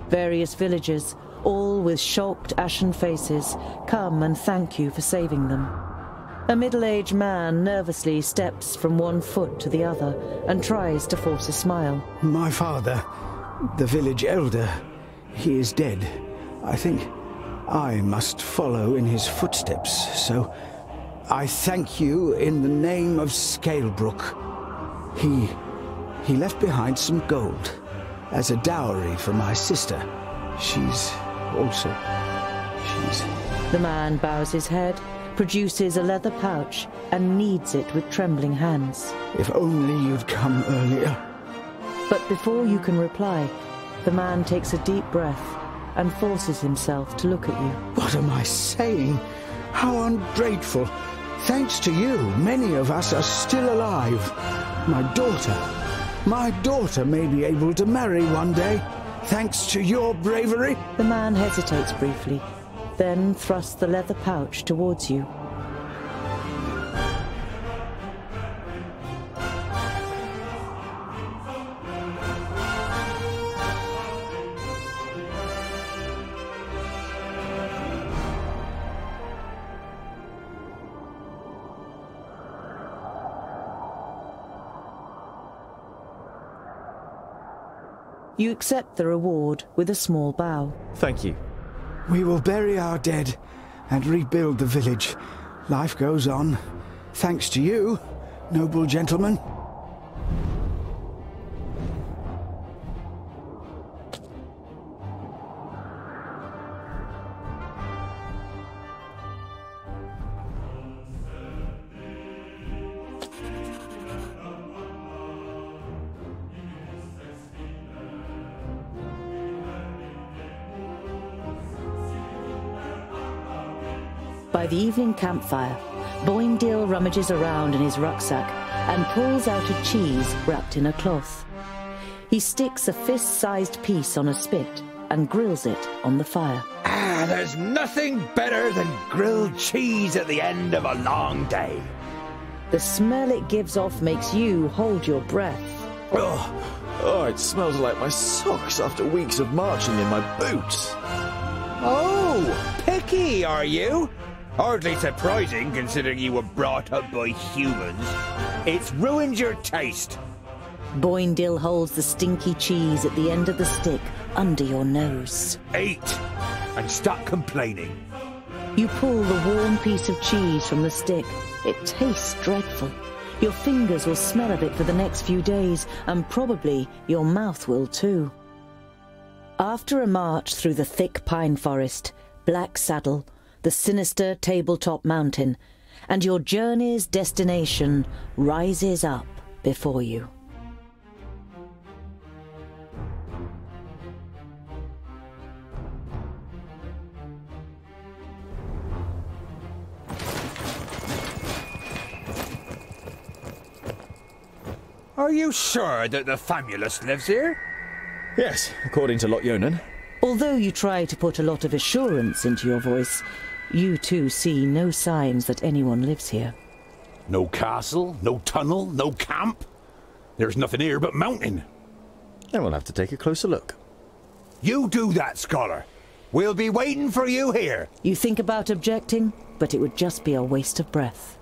Various villagers, all with shocked, ashen faces, come and thank you for saving them. A middle-aged man nervously steps from one foot to the other and tries to force a smile. My father, the village elder, he is dead. I think I must follow in his footsteps, so I thank you in the name of Scalebrook. He left behind some gold as a dowry for my sister. She's... The man bows his head, produces a leather pouch, and kneads it with trembling hands. If only you'd come earlier. But before you can reply, the man takes a deep breath and forces himself to look at you. What am I saying? How ungrateful. Thanks to you, many of us are still alive. My daughter may be able to marry one day, thanks to your bravery. The man hesitates briefly, then thrusts the leather pouch towards you. You accept the reward with a small bow. Thank you. We will bury our dead and rebuild the village. Life goes on. Thanks to you, noble gentleman. By the evening campfire, Boindale rummages around in his rucksack and pulls out a cheese wrapped in a cloth. He sticks a fist-sized piece on a spit and grills it on the fire. Ah, there's nothing better than grilled cheese at the end of a long day. The smell it gives off makes you hold your breath. Oh, it smells like my socks after weeks of marching in my boots. Oh, picky, are you? Hardly surprising, considering you were brought up by humans. It's ruined your taste. Boindale holds the stinky cheese at the end of the stick under your nose. Eat, and stop complaining. You pull the warm piece of cheese from the stick. It tastes dreadful. Your fingers will smell of it for the next few days, and probably your mouth will too. After a march through the thick pine forest, Black Saddle, the sinister tabletop mountain, and your journey's destination rises up before you. Are you sure that the Famulus lives here? Yes, according to Lot-Yonan. Although you try to put a lot of assurance into your voice, you too see no signs that anyone lives here. No castle, no tunnel, no camp. There's nothing here but mountain. Then we'll have to take a closer look. You do that, scholar. We'll be waiting for you here. You think about objecting, but it would just be a waste of breath.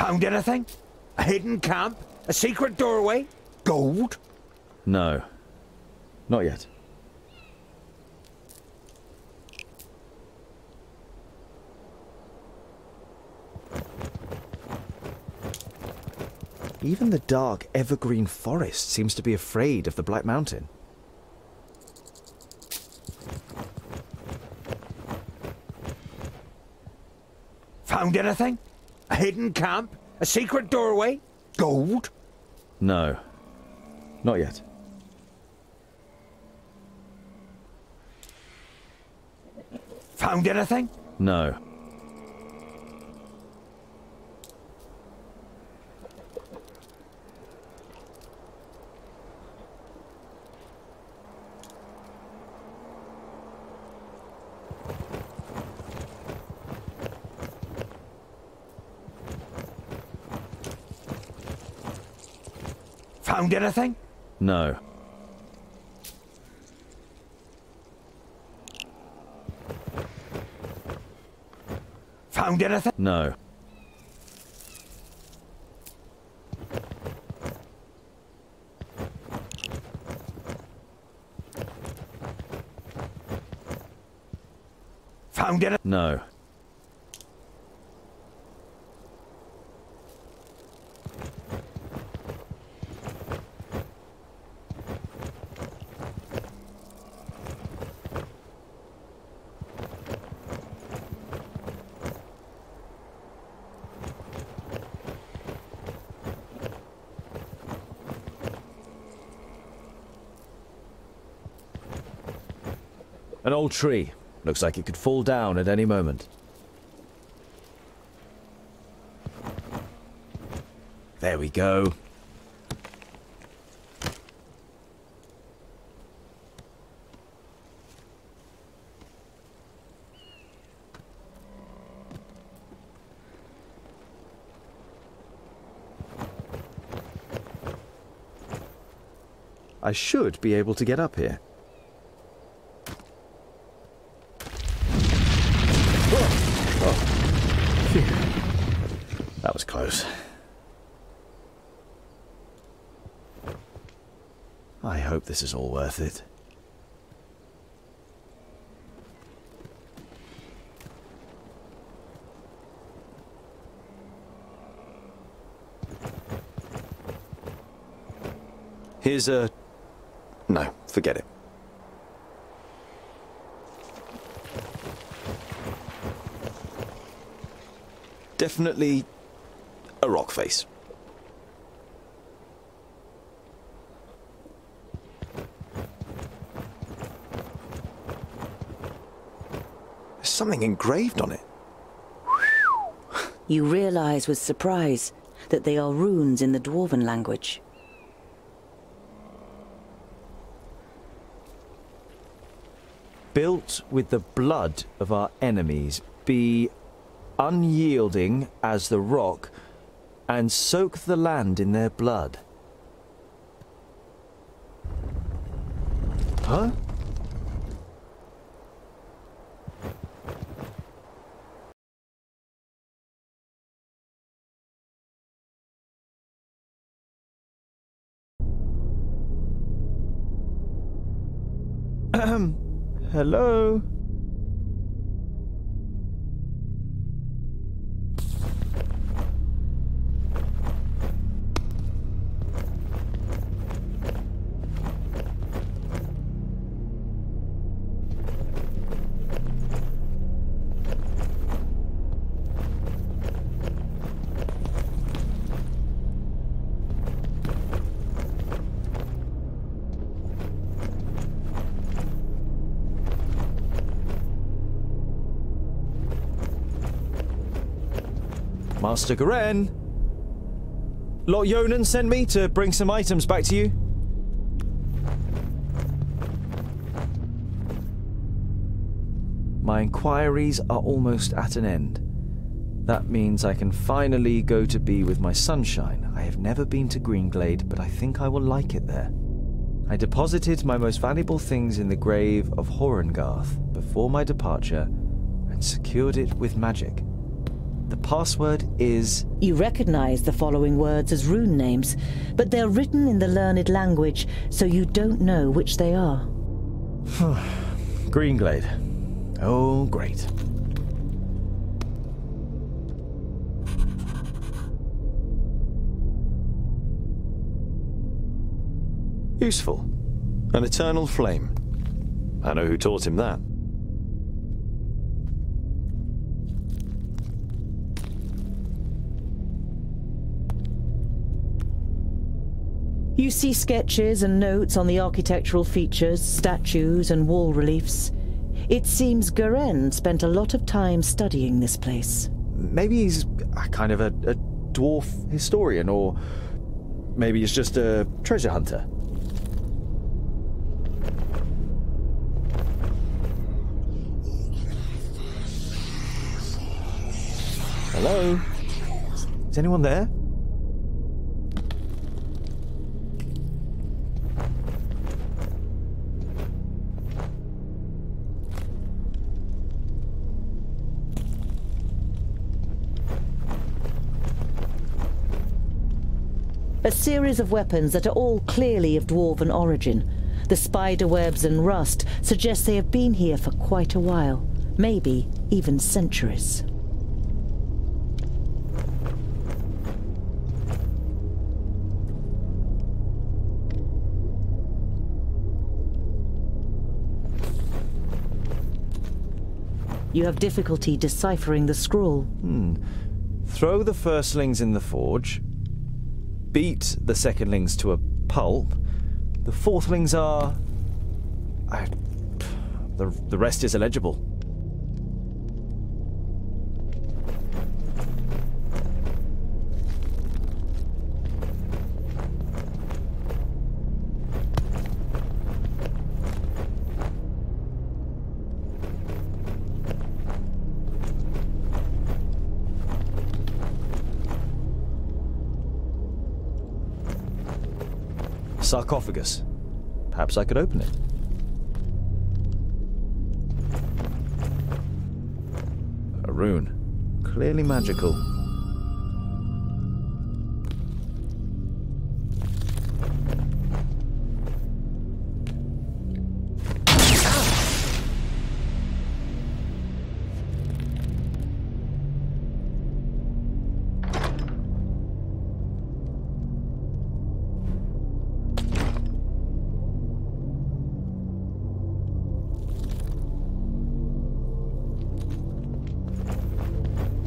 Found anything? A hidden camp? A secret doorway? Gold? No. Not yet. Even the dark, evergreen forest seems to be afraid of the Black Mountain. Found anything? A hidden camp? A secret doorway? Gold? No. Not yet. Found anything? No. Found anything? No. Found anything? No. Found anything? No. An old tree. Looks like it could fall down at any moment. There we go. I should be able to get up here. That was close. I hope this is all worth it. Here's a... No, forget it. Definitely a rock face. There's something engraved on it. You realize with surprise that they are runes in the Dwarven language. Built with the blood of our enemies, be unyielding as the rock, and soak the land in their blood. Huh? Hello? Master Garen, Lot Yonan sent me to bring some items back to you. My inquiries are almost at an end. That means I can finally go to be with my sunshine. I have never been to Greenglade, but I think I will like it there. I deposited my most valuable things in the grave of Horengarth before my departure and secured it with magic. The password is... You recognize the following words as rune names, but they're written in the learned language, so you don't know which they are. Greenglade. Oh, great. Useful. An eternal flame. I know who taught him that. You see sketches and notes on the architectural features, statues and wall reliefs. It seems Garen spent a lot of time studying this place. Maybe he's kind of a dwarf historian, or maybe he's just a treasure hunter. Hello? Is anyone there? A series of weapons that are all clearly of dwarven origin. The spider webs and rust suggest they have been here for quite a while, maybe even centuries. You have difficulty deciphering the scroll. Throw the firstlings in the forge. Beat the secondlings to a pulp. The fourthlings are... The rest is illegible. Sarcophagus. Perhaps I could open it. A rune. Clearly magical.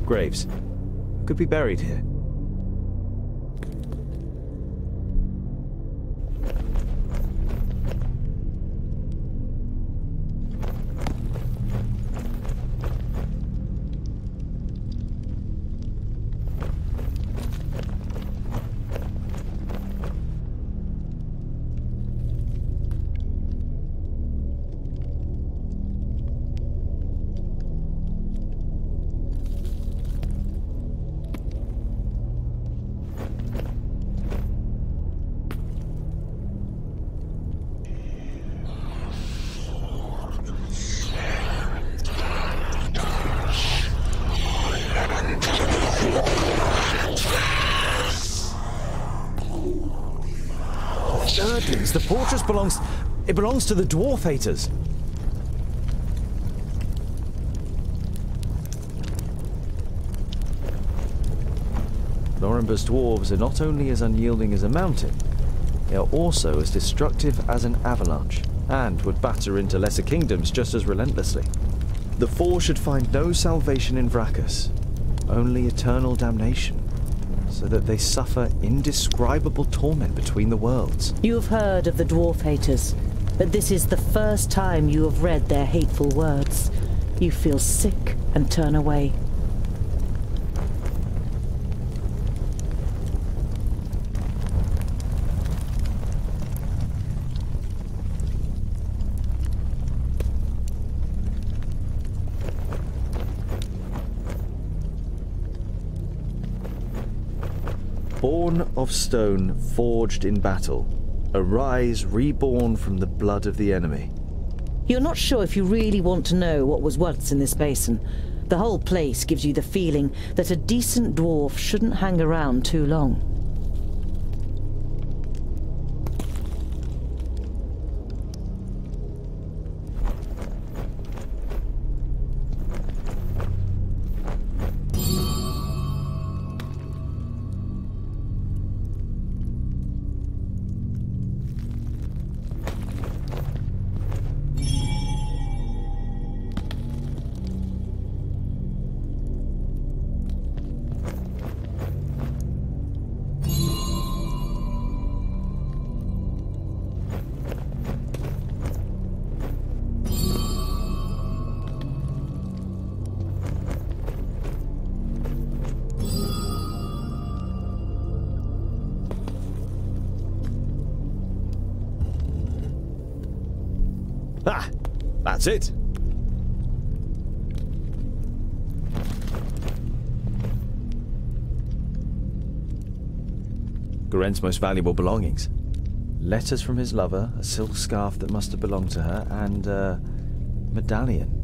Graves. Could be buried here. The fortress belongs to the Dwarf Haters. Norimber's dwarves are not only as unyielding as a mountain, they are also as destructive as an avalanche, and would batter into lesser kingdoms just as relentlessly. The four should find no salvation in Vrachus, only eternal damnation, so that they suffer indescribable torment between the worlds. You have heard of the Dwarf Haters, but this is the first time you have read their hateful words. You feel sick and turn away. Born of stone, forged in battle, arise reborn from the blood of the enemy. You're not sure if you really want to know what was once in this basin, The whole place gives you the feeling that a decent dwarf shouldn't hang around too long. Ah, that's it. Goren's most valuable belongings. Letters from his lover, a silk scarf that must have belonged to her, and a medallion.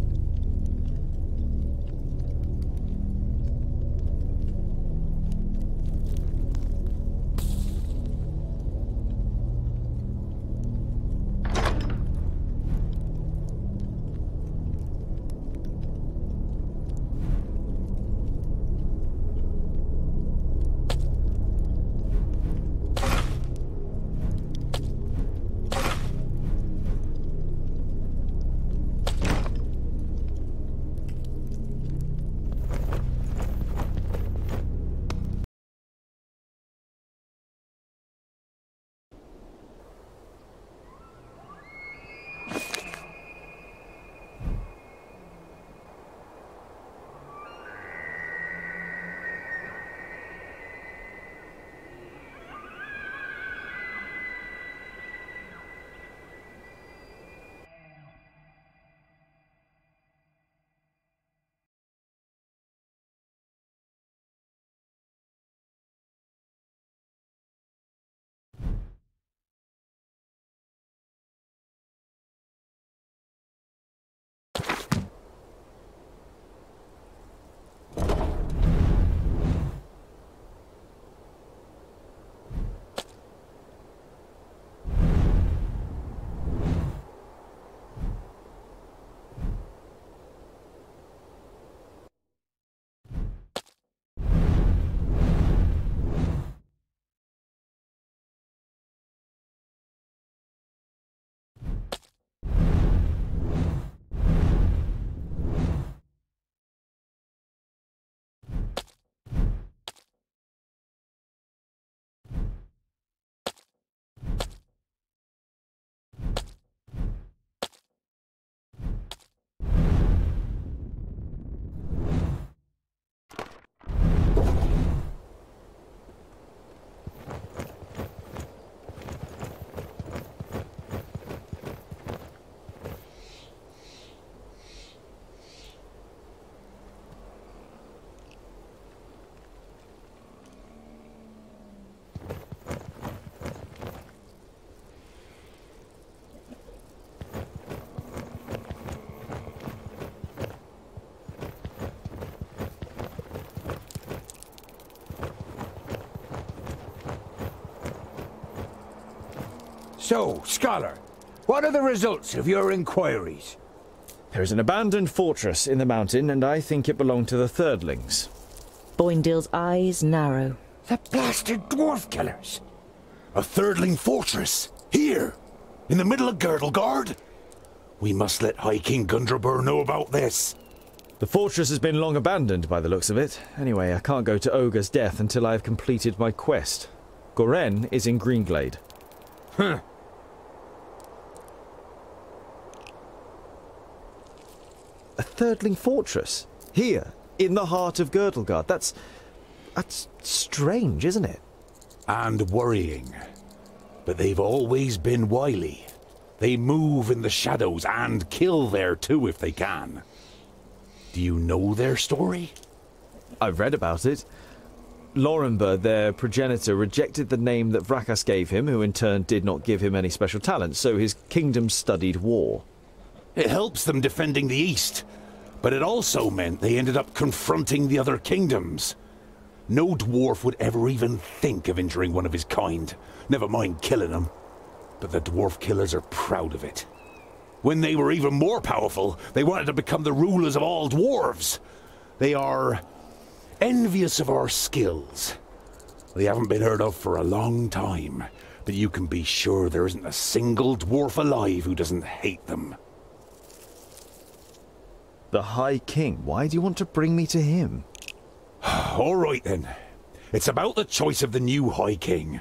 So, Scholar, what are the results of your inquiries? There is an abandoned fortress in the mountain, and I think it belonged to the Thirdlings. Boindale's eyes narrow. The blasted dwarf killers! A Thirdling fortress? Here? In the middle of Girdlegard? We must let High King Gundrabur know about this. The fortress has been long abandoned by the looks of it. Anyway, I can't go to Ogre's death until I have completed my quest. Goren is in Greenglade. Huh. A Thirdling fortress? Here, in the heart of Girdlegard. That's strange, isn't it? And worrying. But they've always been wily. They move in the shadows and kill there too if they can. Do you know their story? I've read about it. Lorenberg, their progenitor, rejected the name that Vrakas gave him, who in turn did not give him any special talent, so his kingdom studied war. It helps them defending the East. But it also meant they ended up confronting the other kingdoms. No dwarf would ever even think of injuring one of his kind, never mind killing them. But the dwarf killers are proud of it. When they were even more powerful, they wanted to become the rulers of all dwarves. They are envious of our skills. They haven't been heard of for a long time, but you can be sure there isn't a single dwarf alive who doesn't hate them. The High King? Why do you want to bring me to him? All right then. It's about the choice of the new High King.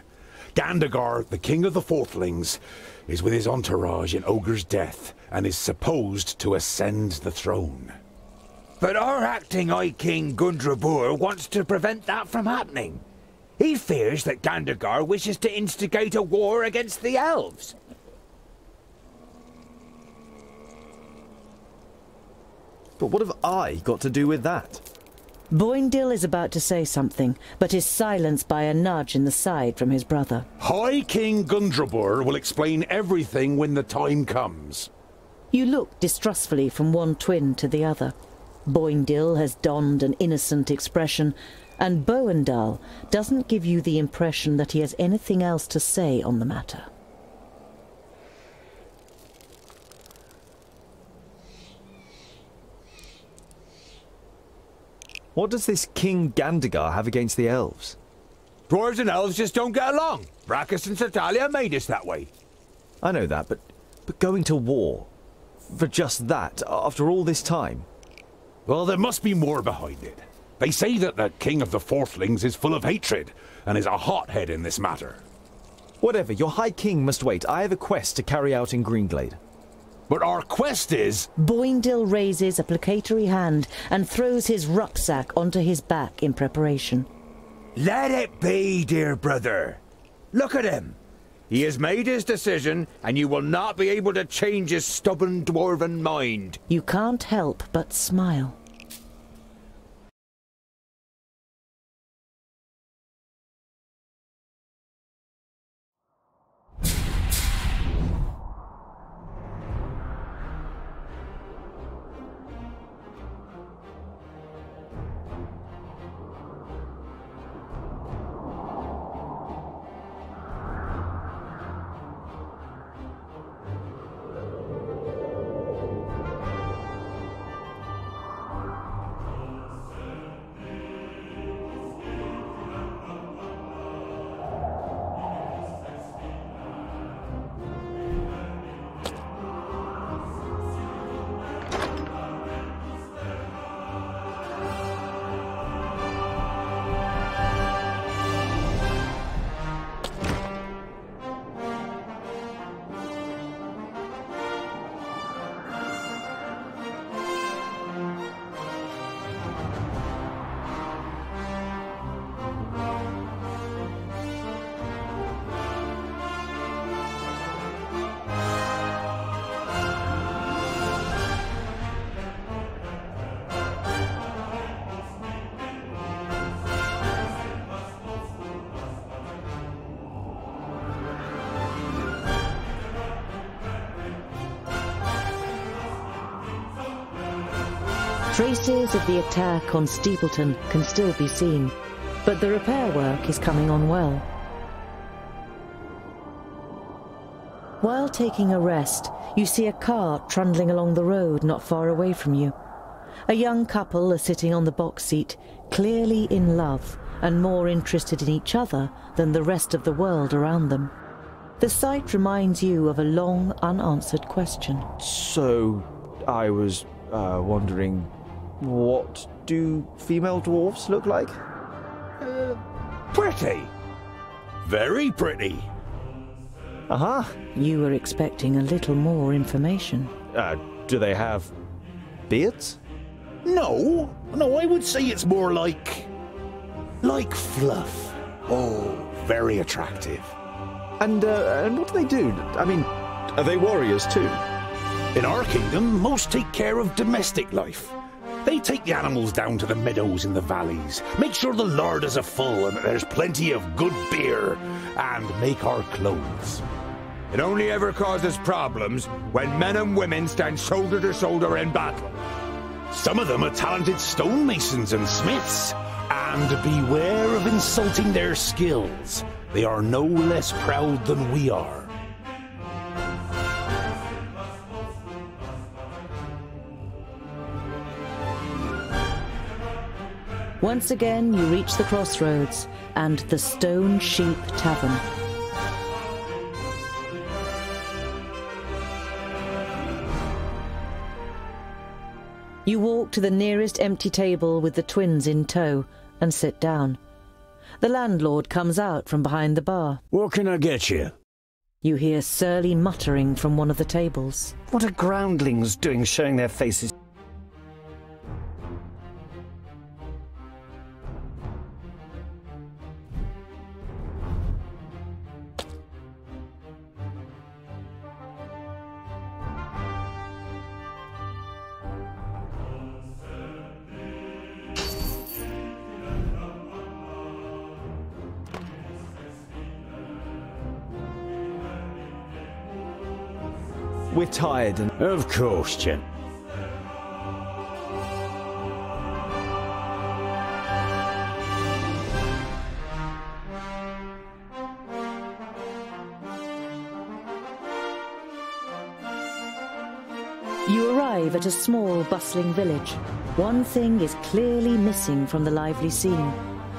Gandagar, the king of the Fourthlings, is with his entourage in Ogre's death and is supposed to ascend the throne. But our acting High King Gundrabur wants to prevent that from happening. He fears that Gandagar wishes to instigate a war against the elves. But what have I got to do with that? Boindil is about to say something, but is silenced by a nudge in the side from his brother. High King Gundrabur will explain everything when the time comes. You look distrustfully from one twin to the other. Boindil has donned an innocent expression, and Boendal doesn't give you the impression that he has anything else to say on the matter. What does this King Gandagar have against the elves? Dwarves and elves just don't get along. Brachus and Satalia made us that way. I know that, but going to war for just that, after all this time? Well, there must be more behind it. They say that the king of the Fourthlings is full of hatred and is a hothead in this matter. Whatever, your High King must wait. I have a quest to carry out in Greenglade. But our quest is... Boindil raises a placatory hand and throws his rucksack onto his back in preparation. Let it be, dear brother. Look at him. He has made his decision, and you will not be able to change his stubborn dwarven mind. You can't help but smile. Traces of the attack on Steepleton can still be seen, but the repair work is coming on well. While taking a rest, you see a cart trundling along the road not far away from you. A young couple are sitting on the box seat, clearly in love and more interested in each other than the rest of the world around them. The sight reminds you of a long unanswered question. So, I was wondering, what do female dwarfs look like? Pretty. Very pretty. Uh-huh. You were expecting a little more information. Do they have beards? No, I would say it's more like fluff. Oh, very attractive. And what do they do? I mean, are they warriors too? In our kingdom, most take care of domestic life. They take the animals down to the meadows in the valleys, make sure the larders are full and that there's plenty of good beer, and make our clothes. It only ever causes problems when men and women stand shoulder to shoulder in battle. Some of them are talented stonemasons and smiths. And beware of insulting their skills. They are no less proud than we are. Once again, you reach the crossroads and the Stone Sheep Tavern. You walk to the nearest empty table with the twins in tow and sit down. The landlord comes out from behind the bar. What can I get you? You hear surly muttering from one of the tables. What are groundlings doing showing their faces? We're tired and... Of course, Jen. You arrive at a small, bustling village. One thing is clearly missing from the lively scene: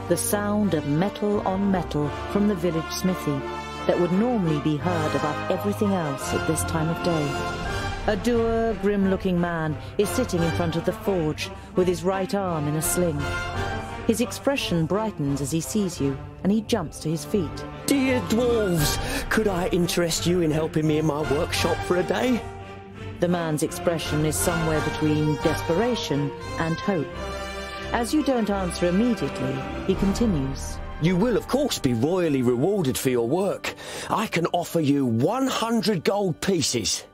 the sound of metal on metal from the village smithy that would normally be heard above everything else at this time of day. A dour, grim-looking man is sitting in front of the forge with his right arm in a sling. His expression brightens as he sees you, and he jumps to his feet. Dear Dwarves, could I interest you in helping me in my workshop for a day? The man's expression is somewhere between desperation and hope. As you don't answer immediately, he continues. You will, of course, be royally rewarded for your work. I can offer you 100 gold pieces.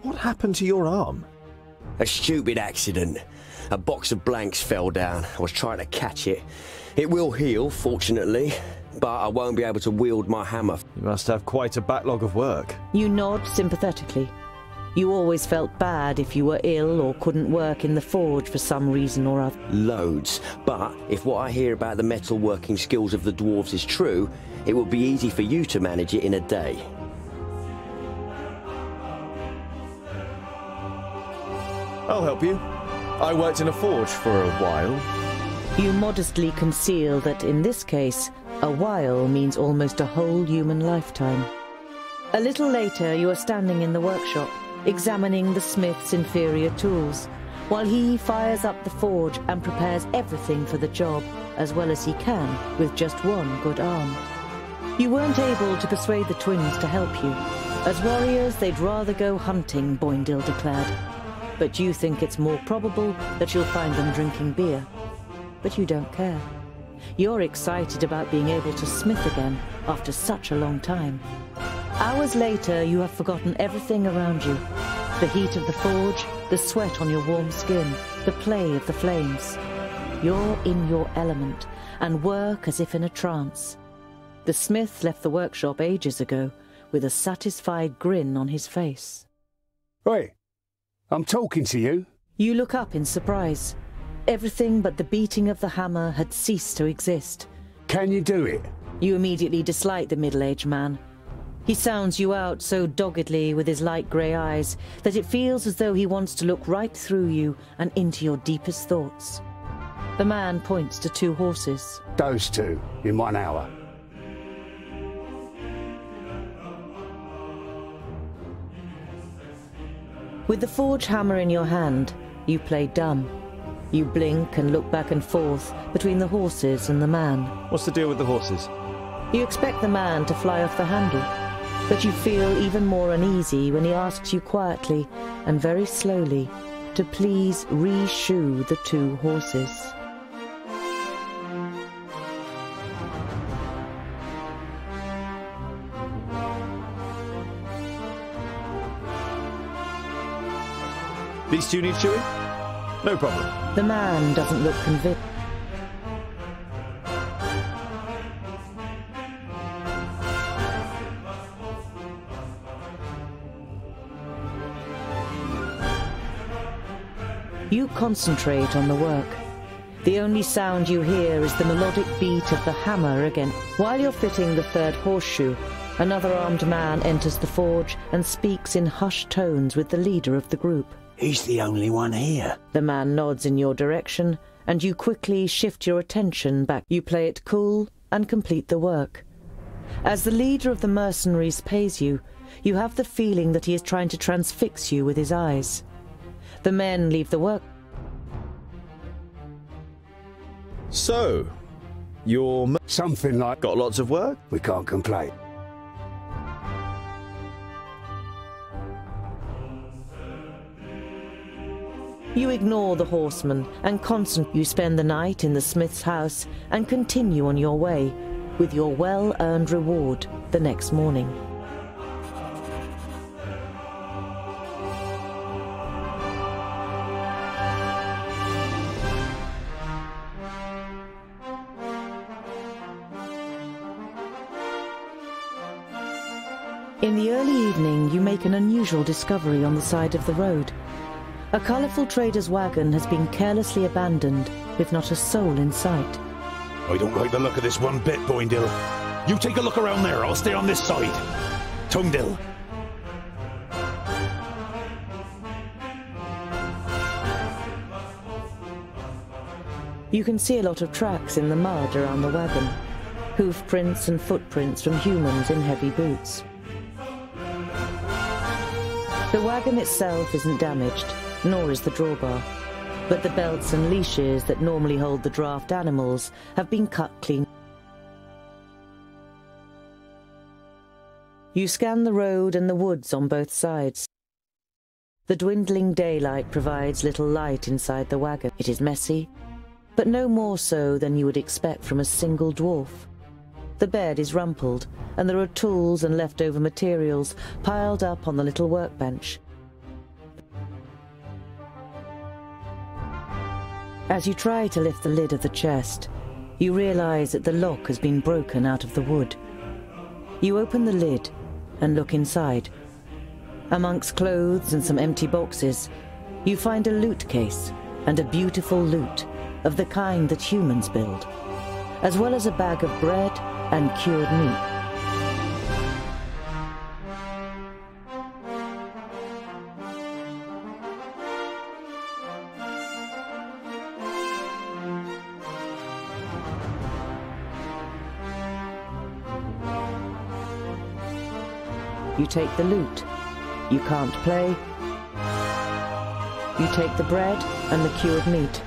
What happened to your arm? A stupid accident. A box of blanks fell down. I was trying to catch it. It will heal, fortunately, but I won't be able to wield my hammer. You must have quite a backlog of work. You nod sympathetically. You always felt bad if you were ill or couldn't work in the forge for some reason or other. Loads. But if what I hear about the metalworking skills of the dwarves is true, it will be easy for you to manage it in a day. I'll help you. I worked in a forge for a while. You modestly conceal that in this case, a while means almost a whole human lifetime. A little later, you are standing in the workshop, examining the smith's inferior tools, while he fires up the forge and prepares everything for the job as well as he can with just one good arm. You weren't able to persuade the twins to help you. As warriors, they'd rather go hunting, Boindil declared. But you think it's more probable that you'll find them drinking beer. But you don't care. You're excited about being able to smith again after such a long time. Hours later, you have forgotten everything around you. The heat of the forge, the sweat on your warm skin, the play of the flames. You're in your element and work as if in a trance. The smith left the workshop ages ago with a satisfied grin on his face. Oi, I'm talking to you. You look up in surprise. Everything but the beating of the hammer had ceased to exist. Can you do it? You immediately dislike the middle-aged man. He sounds you out so doggedly with his light grey eyes that it feels as though he wants to look right through you and into your deepest thoughts. The man points to two horses. Those two, in 1 hour. With the forge hammer in your hand, you play dumb. You blink and look back and forth between the horses and the man. What's the deal with the horses? You expect the man to fly off the handle, but you feel even more uneasy when he asks you quietly and very slowly to please re-shoe the two horses. These two need shoeing? No problem. The man doesn't look convinced. concentrate on the work. The only sound you hear is the melodic beat of the hammer again. While you're fitting the third horseshoe, another armed man enters the forge and speaks in hushed tones with the leader of the group. He's the only one here. The man nods in your direction, and you quickly shift your attention back. You play it cool and complete the work. As the leader of the mercenaries pays you, you have the feeling that he is trying to transfix you with his eyes. The men leave the work. So, you're... Something like... Got lots of work? We can't complain. You ignore the horseman and constantly you spend the night in the smith's house and continue on your way with your well-earned reward the next morning. In the early evening, you make an unusual discovery on the side of the road. A colourful trader's wagon has been carelessly abandoned, with not a soul in sight. I don't like the look of this one bit, Boindil. You take a look around there, I'll stay on this side. Tungdil. You can see a lot of tracks in the mud around the wagon. Hoof prints and footprints from humans in heavy boots. The wagon itself isn't damaged, nor is the drawbar, but the belts and leashes that normally hold the draft animals have been cut clean. You scan the road and the woods on both sides. The dwindling daylight provides little light inside the wagon. It is messy, but no more so than you would expect from a single dwarf. The bed is rumpled, and there are tools and leftover materials piled up on the little workbench. As you try to lift the lid of the chest, you realize that the lock has been broken out of the wood. You open the lid and look inside. Amongst clothes and some empty boxes, you find a loot case and a beautiful loot of the kind that humans build, as well as a bag of bread and cured meat. You take the loot. You can't play. You take the bread and the cured meat.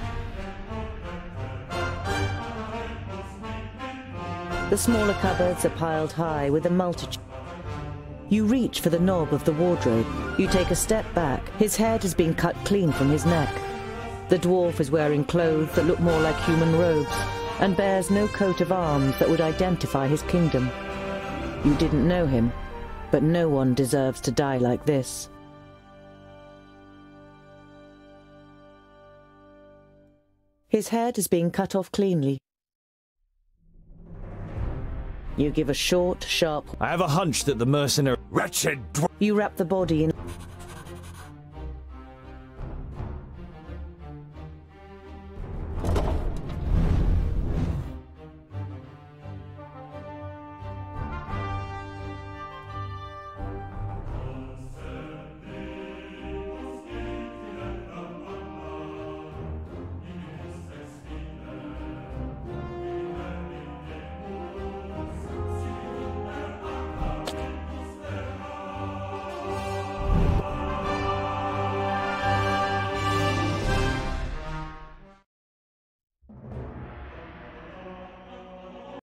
The smaller cupboards are piled high with a multitude. You reach for the knob of the wardrobe. You take a step back. His head has been cut clean from his neck. The dwarf is wearing clothes that look more like human robes and bears no coat of arms that would identify his kingdom. You didn't know him, but no one deserves to die like this. His head is being cut off cleanly. You give a short, sharp... I have a hunch that the mercenary... Wretched... You wrap the body in...